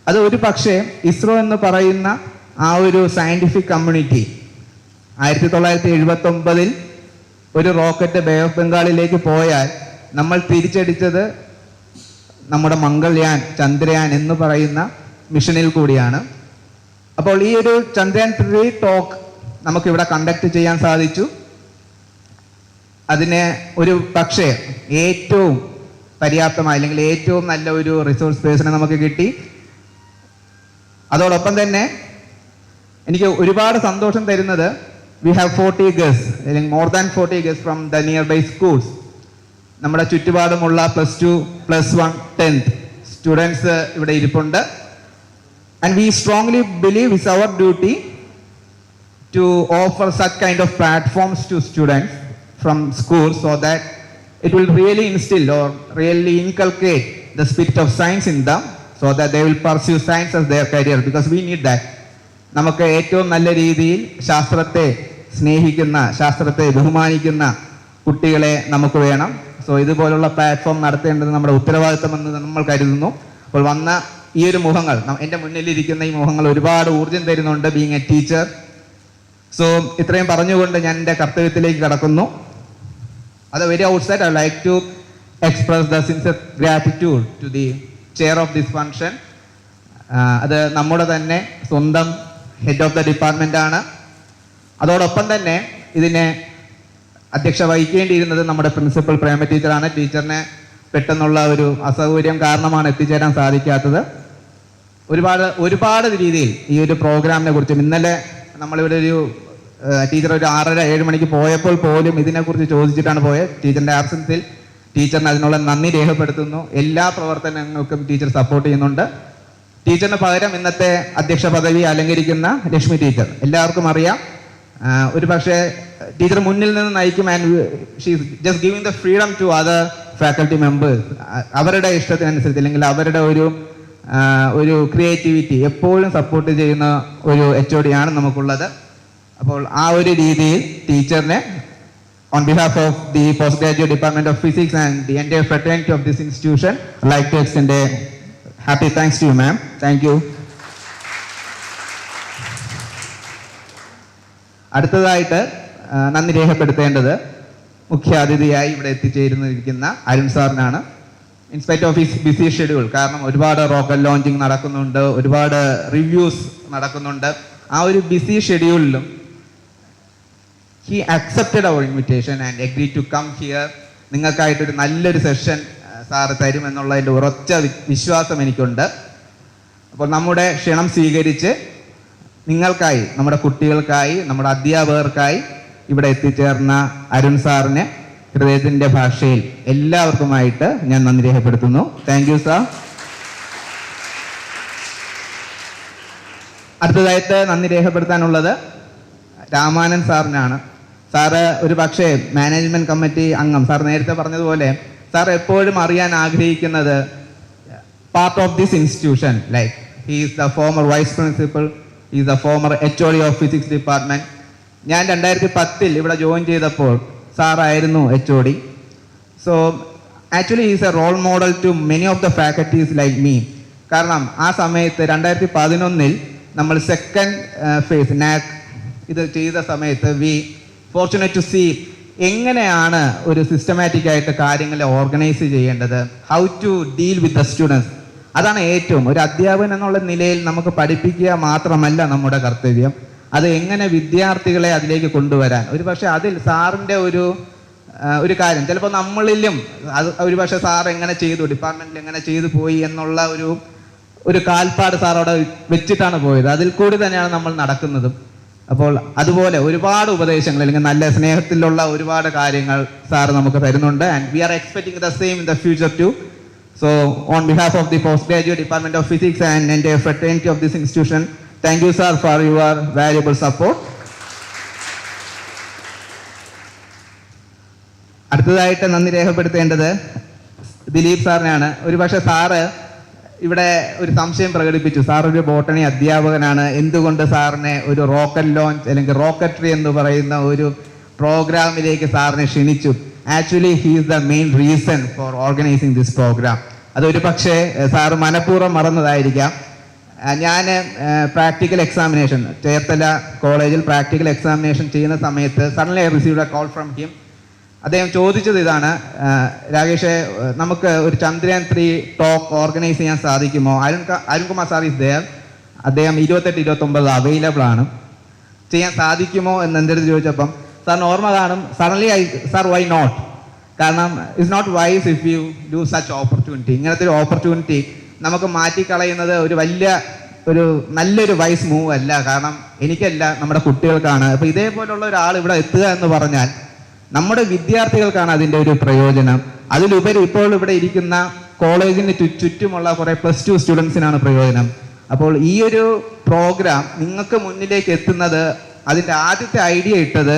അത് ഒരു പക്ഷേ ഇസ്രോ എന്ന് പറയുന്ന ആ ഒരു സയന്റിഫിക് കമ്മ്യൂണിറ്റി 1979 ഒരു റോക്കറ്റ് ബേ ഓഫ് ബംഗാളിലേക്ക് പോയാൽ നമ്മൾ തിരിച്ചടിച്ചത് നമ്മുടെ മംഗൾയാൻ ചന്ദ്രയാൻ എന്ന് പറയുന്ന മിഷനിൽ കൂടിയാണ്. അപ്പോൾ ഈ ഒരു ചന്ദ്രയാൻ 3 ടോക്ക് നമുക്കിവിടെ കണ്ടക്ട് ചെയ്യാൻ സാധിച്ചു. അതിന് ഒരു പക്ഷേ ഏറ്റവും പര്യാപ്തമായ അല്ലെങ്കിൽ ഏറ്റവും നല്ല ഒരു റിസോഴ്സ് പേഴ്സണെ നമുക്ക് കിട്ടി. അതോടൊപ്പം തന്നെ എനിക്ക് ഒരുപാട് സന്തോഷം തരുന്നത് വി ഹാവ് 40 ഗസ്റ്റ് അല്ലെങ്കിൽ more than 40 guest from the nearby schools. നമ്മുടെ ചുറ്റുപാടുമുള്ള +2, +1, 10th സ്റ്റുഡൻസ് ഇവിടെ ഇരിപ്പുണ്ട്. And we strongly believe it's our duty to offer such kind of platforms to students from school so that it will really instil or really inculcate the spirit of science in them so that they will pursue science as their career because we need that. നമുക്ക് ഏറ്റവും നല്ല രീതിയിൽ ശാസ്ത്രത്തെ സ്നേഹിക്കുന്ന, ശാസ്ത്രത്തെ ബഹുമാനിക്കുന്ന കുട്ടികളെ നമുക്ക് വേണം. സോ ഇതുപോലുള്ള പ്ലാറ്റ്ഫോം നടത്തേണ്ടത് നമ്മുടെ ഉത്തരവാദിത്തമെന്ന് നമ്മൾ കരുതുന്നു. അപ്പോൾ വന്ന ഈ ഒരു മുഖങ്ങൾ, എൻ്റെ മുന്നിലിരിക്കുന്ന ഈ മുഖങ്ങൾ ഒരുപാട് ഊർജ്ജം തരുന്നുണ്ട് ബീങ് എ ടീച്ചർ. സോ ഇത്രയും പറഞ്ഞുകൊണ്ട് ഞാൻ എൻ്റെ കർത്തവ്യത്തിലേക്ക് കടക്കുന്നു. അത് very outside I like to express the sincere gratitude to the chair of this function. അത് നമ്മുടെ തന്നെ സ്വന്തം ഹെഡ് ഓഫ് ദ ഡിപ്പാർട്ട്മെൻ്റ് ആണ്. അതോടൊപ്പം തന്നെ ഇതിനെ അധ്യക്ഷ വഹിക്കേണ്ടിയിരുന്നത് നമ്മുടെ പ്രിൻസിപ്പൽ പ്രേമ ടീച്ചറാണ്. ടീച്ചറിനെ പെട്ടെന്നുള്ള ഒരു അസൗകര്യം കാരണമാണ് എത്തിച്ചേരാൻ സാധിക്കാത്തത്. ഒരുപാട് രീതിയിൽ ഈ ഒരു പ്രോഗ്രാമിനെ കുറിച്ചും ഇന്നലെ നമ്മളിവിടെ ഒരു ടീച്ചർ ഒരു 6:30-7 മണിക്ക് പോയപ്പോൾ പോലും ഇതിനെക്കുറിച്ച് ചോദിച്ചിട്ടാണ് പോയത്. ടീച്ചറിൻ്റെ ആബ്സൻസിൽ ടീച്ചറിന് അതിനുള്ള നന്ദി രേഖപ്പെടുത്തുന്നു. എല്ലാ പ്രവർത്തനങ്ങൾക്കും ടീച്ചർ സപ്പോർട്ട് ചെയ്യുന്നുണ്ട്. ടീച്ചറിന് പകരം ഇന്നത്തെ അധ്യക്ഷ പദവി അലങ്കരിക്കുന്ന ലക്ഷ്മി ടീച്ചർ. എല്ലാവർക്കും അറിയാം ഒരു പക്ഷേ ടീച്ചർ മുന്നിൽ നിന്ന് നയിക്കും and she's just giving the freedom to other faculty members. അവരുടെ ഇഷ്ടത്തിനനുസരിച്ച് അല്ലെങ്കിൽ അവരുടെ ഒരു ക്രിയേറ്റിവിറ്റി എപ്പോഴും സപ്പോർട്ട് ചെയ്യുന്ന ഒരു HOD ആണ് നമുക്കുള്ളത്. അപ്പോൾ ആ ഒരു രീതിയിൽ ടീച്ചറിനെ on behalf of the postgraduate department of physics and the entire fraternity of this institution, I'd like to extend a happy thanks to you, ma'am. Thank you. അടുത്തതായിട്ട് നന്ദി രേഖപ്പെടുത്തേണ്ടത് മുഖ്യാതിഥിയായി ഇവിടെ എത്തിച്ചേരുന്നിരിക്കുന്ന അരുൺ സാറിനാണ്. In spite of his busy schedule, കാരണം ഒരുപാട് rocket launching നടക്കുന്നുണ്ട്, ഒരുപാട് റിവ്യൂസ് നടക്കുന്നുണ്ട്. ആ ഒരു ബിസി ഷെഡ്യൂളിലും he accepted our invitation and agreed to come here. നിങ്ങൾക്കായിട്ടൊരു നല്ലൊരു സെഷൻ സാറ് തരുമെന്നുള്ളതിൻ്റെ ഉറച്ച വിശ്വാസം എനിക്കുണ്ട്. അപ്പോൾ നമ്മുടെ ക്ഷണം സ്വീകരിച്ച് നിങ്ങൾക്കായി, നമ്മുടെ കുട്ടികൾക്കായി, നമ്മുടെ അധ്യാപകർക്കായി ഇവിടെ എത്തിച്ചേർന്ന അരുൺ സാറിനെ ഹൃദയത്തിൻ്റെ ഭാഷയിൽ എല്ലാവർക്കുമായിട്ട് ഞാൻ നന്ദി രേഖപ്പെടുത്തുന്നു. Thank you sir. അടുത്തതായിട്ട് നന്ദി രേഖപ്പെടുത്താനുള്ളത് രാമാനന്ദ് സാറിനാണ്. സാറ് ഒരു പക്ഷേ മാനേജ്മെൻറ്റ് കമ്മിറ്റി അംഗം, സാർ നേരത്തെ പറഞ്ഞതുപോലെ സാർ എപ്പോഴും അറിയാൻ ആഗ്രഹിക്കുന്നത് part of this institution, like he is the former vice principal, he is the former HOD of physics department. ഞാൻ 2010 ഇവിടെ ജോയിൻ ചെയ്തപ്പോൾ സാറായിരുന്നു HOD. So actually is a role model to many of the faculties like me. കാരണം ആ സമയത്ത് 2011 നമ്മൾ second phase NAAC ഇത് ചെയ്ത സമയത്ത് വി ഫോർച്ചുനേറ്റ് ടു സീ എങ്ങനെയാണ് ഒരു സിസ്റ്റമാറ്റിക് ആയിട്ട് കാര്യങ്ങളെ ഓർഗനൈസ് ചെയ്യേണ്ടത്, how to deal with the students. അതാണ് ഏറ്റവും ഒരു അധ്യാപകൻ എന്നുള്ള നിലയിൽ നമുക്ക് പഠിപ്പിക്കുക മാത്രമല്ല നമ്മുടെ കർത്തവ്യം, അത് എങ്ങനെ വിദ്യാർത്ഥികളെ അതിലേക്ക് കൊണ്ടുവരാൻ. ഒരു പക്ഷേ അതിൽ സാറിൻ്റെ ഒരു കാര്യം ചിലപ്പോൾ നമ്മളിലും അത് ഒരു പക്ഷേ സാർ എങ്ങനെ ചെയ്തു, ഡിപ്പാർട്ട്മെൻറ്റിൽ എങ്ങനെ ചെയ്തു പോയി എന്നുള്ള ഒരു കാൽപ്പാട് സാർ അവിടെ വെച്ചിട്ടാണ് പോയത്. അതിൽ കൂടി തന്നെയാണ് നമ്മൾ നടക്കുന്നതും. അപ്പോൾ അതുപോലെ ഒരുപാട് ഉപദേശങ്ങൾ അല്ലെങ്കിൽ നല്ല സ്നേഹത്തിലുള്ള ഒരുപാട് കാര്യങ്ങൾ സാർ നമുക്ക് തരുന്നുണ്ട്. And we are expecting the same in the future too. So on behalf of the post graduate department of physics and എൻ്റെ fraternity of this institution, thank you sir for your valuable support. അടുത്തതായിട്ട് നന്ദി രേഖപ്പെടുത്തേണ്ടത് ദിലീപ് സാറിനാണ്. ഒരുപക്ഷെ sir ഇവിടെ ഒരു സംശയം പ്രകടിപ്പിച്ചു, sir ഒരു botany അധ്യാപകനാണ്, എന്തുകൊണ്ട് സാറിനെ ഒരു റോക്കറ്റ് ലോഞ്ച് അല്ലെങ്കിൽ റോക്കറ്ററി എന്ന് പറയുന്ന ഒരു പ്രോഗ്രാമിലേക്ക് സാറിനെ ക്ഷണിച്ചു. Actually he is the main reason for organising this programme. അതൊരു പക്ഷേ സാറ് മനഃപൂർവ്വം മറന്നതായിരിക്കാം. ഞാൻ പ്രാക്ടിക്കൽ എക്സാമിനേഷൻ ചേർത്തല കോളേജിൽ പ്രാക്ടിക്കൽ എക്സാമിനേഷൻ ചെയ്യുന്ന സമയത്ത് suddenly I received A call from him. അദ്ദേഹം ചോദിച്ചത് ഇതാണ്, രാകേഷേ നമുക്ക് ഒരു ചന്ദ്രയാൻ 3 ടോക്ക് ഓർഗനൈസ് ചെയ്യാൻ സാധിക്കുമോ? അരുൺകുമാർ സാർ ഈസ് ദയർ, അദ്ദേഹം 28-29 അവൈലബിൾ ആണ്, ചെയ്യാൻ സാധിക്കുമോ എന്ന് എൻ്റെ അടുത്ത് ചോദിച്ചപ്പം സാറിന് ഓർമ്മ കാണും. സഡൻലി സാർ വൈ നോട്ട്, കാരണം it's not wise if you do such opportunity. ഇങ്ങനത്തെ ഒരു ഓപ്പർച്യൂണിറ്റി നമുക്ക് മാറ്റിക്കളയുന്നത് ഒരു നല്ലൊരു വൈസ് മൂവ് അല്ല. കാരണം എനിക്കല്ല, നമ്മുടെ കുട്ടികൾക്കാണ്. അപ്പോൾ ഇതേപോലുള്ള ഒരാൾ ഇവിടെ എത്തുക എന്ന് പറഞ്ഞാൽ നമ്മുടെ വിദ്യാർത്ഥികൾക്കാണ് അതിൻ്റെ ഒരു പ്രയോജനം. അതിലുപരി ഇപ്പോൾ ഇവിടെ ഇരിക്കുന്ന കോളേജിന് ചുറ്റുമുള്ള കുറേ +2 സ്റ്റുഡൻസിനാണ് പ്രയോജനം. അപ്പോൾ ഈ ഒരു പ്രോഗ്രാം നിങ്ങൾക്ക് മുന്നിലേക്ക് എത്തുന്നത്, അതിൻ്റെ ആദ്യത്തെ ഐഡിയ ഇട്ടത്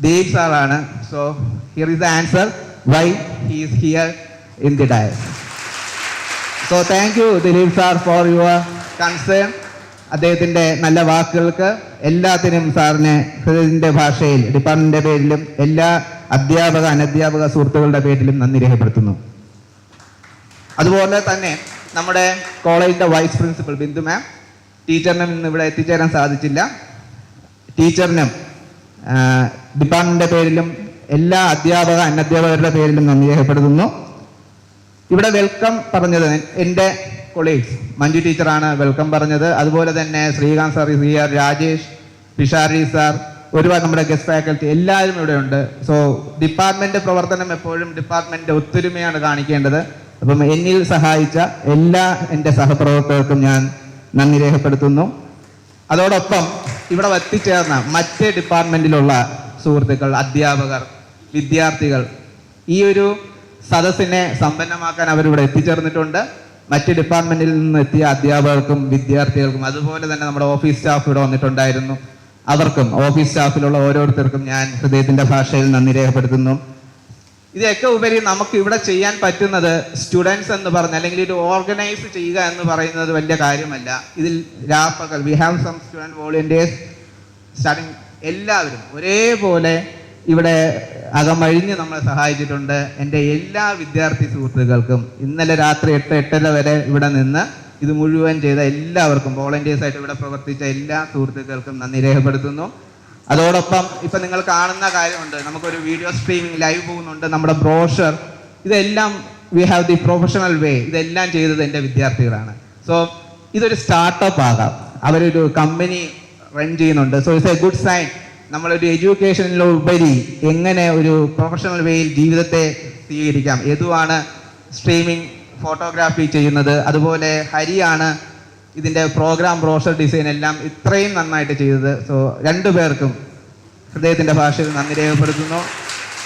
ദേവ് സാറാണ്. So here is the answer why he is here in the dais. So thank you Dileep sir for your concern. അദ്ദേഹത്തിൻ്റെ നല്ല വാക്കുകൾക്ക് എല്ലാത്തിനും സാറിനെ ഹൃദയത്തിൻ്റെ ഭാഷയിൽ ഡിപ്പാർട്ട്മെൻറ്റിൻ്റെ പേരിലും എല്ലാ അധ്യാപക അനധ്യാപക സുഹൃത്തുക്കളുടെ പേരിലും നന്ദി രേഖപ്പെടുത്തുന്നു. അതുപോലെ തന്നെ നമ്മുടെ കോളേജിൻ്റെ വൈസ് പ്രിൻസിപ്പൽ ബിന്ദു മാം, ടീച്ചറിനും ഇന്ന് ഇവിടെ എത്തിച്ചേരാൻ സാധിച്ചില്ല. ടീച്ചറിനും ഡിപ്പാർട്ട്മെൻറ്റിൻ്റെ പേരിലും എല്ലാ അധ്യാപക അനധ്യാപകരുടെ പേരിലും നന്ദി രേഖപ്പെടുത്തുന്നു. ഇവിടെ വെൽക്കം പറഞ്ഞത് എൻ്റെ കൊളീഗ്സ്, മഞ്ജു ടീച്ചറാണ് വെൽക്കം പറഞ്ഞത്. അതുപോലെ തന്നെ ശ്രീകാന്ത് സാർ സിയർ, രാജേഷ്, പിഷാരി സാർ, ഒരുപാട് നമ്മുടെ ഗസ്റ്റ് ഫാക്കൽറ്റി എല്ലാവരും ഇവിടെ ഉണ്ട്. സോ ഡിപ്പാർട്ട്മെന്റ് പ്രവർത്തനം എപ്പോഴും ഡിപ്പാർട്ട്മെന്റിന്റെ ഒത്തൊരുമയാണ് കാണിക്കേണ്ടത്. അപ്പം എന്നിൽ സഹായിച്ച എല്ലാ എൻ്റെ സഹപ്രവർത്തകർക്കും ഞാൻ നന്ദി രേഖപ്പെടുത്തുന്നു. അതോടൊപ്പം ഇവിടെ എത്തിച്ചേർന്ന മറ്റ് ഡിപ്പാർട്ട്മെന്റിലുള്ള സുഹൃത്തുക്കൾ, അധ്യാപകർ, വിദ്യാർത്ഥികൾ, ഈ ഒരു സദസ്സിനെ സമ്പന്നമാക്കാൻ അവരിവിടെ എത്തിച്ചേർന്നിട്ടുണ്ട്. മറ്റ് ഡിപ്പാർട്ട്മെന്റിൽ നിന്ന് എത്തിയ അധ്യാപകർക്കും വിദ്യാർത്ഥികൾക്കും അതുപോലെ തന്നെ നമ്മുടെ ഓഫീസ് സ്റ്റാഫ് ഇവിടെ വന്നിട്ടുണ്ടായിരുന്നു. അവർക്കും ഓഫീസ് സ്റ്റാഫിലുള്ള ഓരോരുത്തർക്കും ഞാൻ ഹൃദയത്തിൻ്റെ ഭാഷയിൽ നന്ദി രേഖപ്പെടുത്തുന്നു. ഇതൊക്കെ ഉപരി നമുക്ക് ഇവിടെ ചെയ്യാൻ പറ്റുന്നത് സ്റ്റുഡൻസ് എന്ന് പറഞ്ഞ അല്ലെങ്കിൽ ഇത് ഓർഗനൈസ് ചെയ്യുക എന്ന് പറയുന്നത് വലിയ കാര്യമല്ല. ഇതിൽ രാപ്പകൽ we have some student volunteers starting എല്ലാവരും ഒരേപോലെ ഇവിടെ അകമഴിഞ്ഞ് നമ്മളെ സഹായിച്ചിട്ടുണ്ട്. എൻ്റെ എല്ലാ വിദ്യാർത്ഥി സുഹൃത്തുക്കൾക്കും ഇന്നലെ രാത്രി 8-8:30 വരെ ഇവിടെ നിന്ന് ഇത് മുഴുവൻ ചെയ്ത എല്ലാവർക്കും വോളണ്ടിയേഴ്സായിട്ട് ഇവിടെ പ്രവർത്തിച്ച എല്ലാ സുഹൃത്തുക്കൾക്കും നന്ദി രേഖപ്പെടുത്തുന്നു. അതോടൊപ്പം ഇപ്പം നിങ്ങൾ കാണുന്ന കാര്യമുണ്ട്, നമുക്കൊരു വീഡിയോ സ്ട്രീമിംഗ് ലൈവ് പോകുന്നുണ്ട്, നമ്മുടെ ബ്രോഷർ, ഇതെല്ലാം we have the professional way, ഇതെല്ലാം ചെയ്തത് എൻ്റെ വിദ്യാർത്ഥികളാണ്. സോ ഇതൊരു സ്റ്റാർട്ടപ്പ് ആകാം, അവരൊരു കമ്പനി റൺ ചെയ്യുന്നുണ്ട്. So it's a good sign. നമ്മളൊരു എഡ്യൂക്കേഷനിലുപരി എങ്ങനെ ഒരു പ്രൊഫഷണൽ വേയിൽ ജീവിതത്തെ സ്വീകരിക്കാം. യദുവാണ് സ്ട്രീമിംഗ് ഫോട്ടോഗ്രാഫി ചെയ്യുന്നത്, അതുപോലെ ഹരിയാണ് ഇതിൻ്റെ പ്രോഗ്രാം ബ്രോഷർ ഡിസൈൻ എല്ലാം ഇത്രയും നന്നായിട്ട് ചെയ്തത്. സോ രണ്ടുപേർക്കും ഹൃദയത്തിൻ്റെ ഭാഷയിൽ നന്ദി രേഖപ്പെടുത്തുന്നു.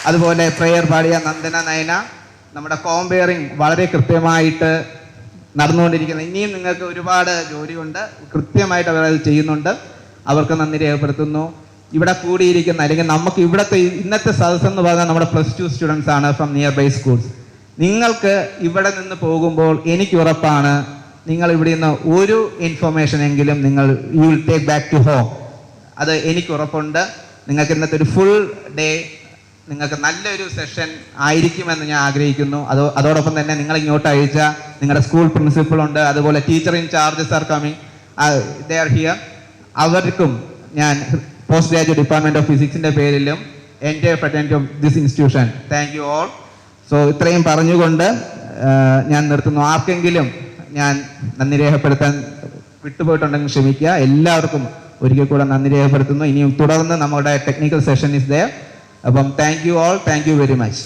അതുപോലെ പ്രെയർ പാടിയ നന്ദന നയന, നമ്മുടെ കോമ്പയറിങ് വളരെ കൃത്യമായിട്ട് നടന്നുകൊണ്ടിരിക്കുന്നത്. ഇനിയും നിങ്ങൾക്ക് ഒരുപാട് ജോലിയുണ്ട്, കൃത്യമായിട്ട് അവർ അത് ചെയ്യുന്നുണ്ട്, അവർക്ക് നന്ദി രേഖപ്പെടുത്തുന്നു. ഇവിടെ കൂടിയിരിക്കുന്ന അല്ലെങ്കിൽ നമുക്ക് ഇവിടുത്തെ ഇന്നത്തെ സദസ്സ് എന്ന് പറഞ്ഞാൽ നമ്മുടെ +2 സ്റ്റുഡൻസ് ആണ് ഫ്രം നിയർ ബൈ സ്കൂൾസ്. നിങ്ങൾക്ക് ഇവിടെ നിന്ന് പോകുമ്പോൾ എനിക്ക് ഉറപ്പാണ് നിങ്ങൾ ഇവിടെ നിന്ന് ഒരു ഇൻഫർമേഷൻ എങ്കിലും നിങ്ങൾ you will take back to home. അത് എനിക്ക് ഉറപ്പുണ്ട്. നിങ്ങൾക്ക് ഇന്നത്തെ ഒരു ഫുൾ ഡേ നിങ്ങൾക്ക് നല്ലൊരു സെഷൻ ആയിരിക്കുമെന്ന് ഞാൻ ആഗ്രഹിക്കുന്നു. അതോടൊപ്പം തന്നെ നിങ്ങൾ ഇങ്ങോട്ട് അയച്ച നിങ്ങളുടെ സ്കൂൾ പ്രിൻസിപ്പളുണ്ട്, അതുപോലെ teacher in charges are coming, they are here. അവർക്കും ഞാൻ പോസ്റ്റ് ഗ്രാജുവേറ്റ് ഡിപ്പാർട്ട്മെൻറ്റ് ഓഫ് ഫിസിക്സിൻ്റെ പേരിലും എൻ്റെ fraternity of this institution thank you all. So ഇത്രയും പറഞ്ഞുകൊണ്ട് ഞാൻ നിർത്തുന്നു. ആർക്കെങ്കിലും ഞാൻ നന്ദി രേഖപ്പെടുത്താൻ വിട്ടുപോയിട്ടുണ്ടെങ്കിൽ ക്ഷമിക്കുക. എല്ലാവർക്കും ഒരിക്കൽ കൂടെ നന്ദി രേഖപ്പെടുത്തുന്നു. ഇനിയും തുടർന്ന് നമ്മുടെ ടെക്നിക്കൽ സെഷൻ ഇസ് ദയർ. അപ്പം thank you all, thank you very much.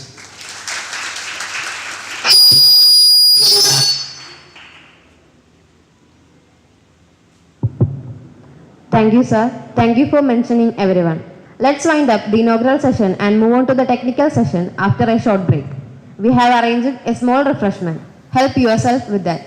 Thank you, sir. Thank you for mentioning everyone. Let's wind up the inaugural session and move on to the technical session after a short break. We have arranged a small refreshment. Help yourself with that.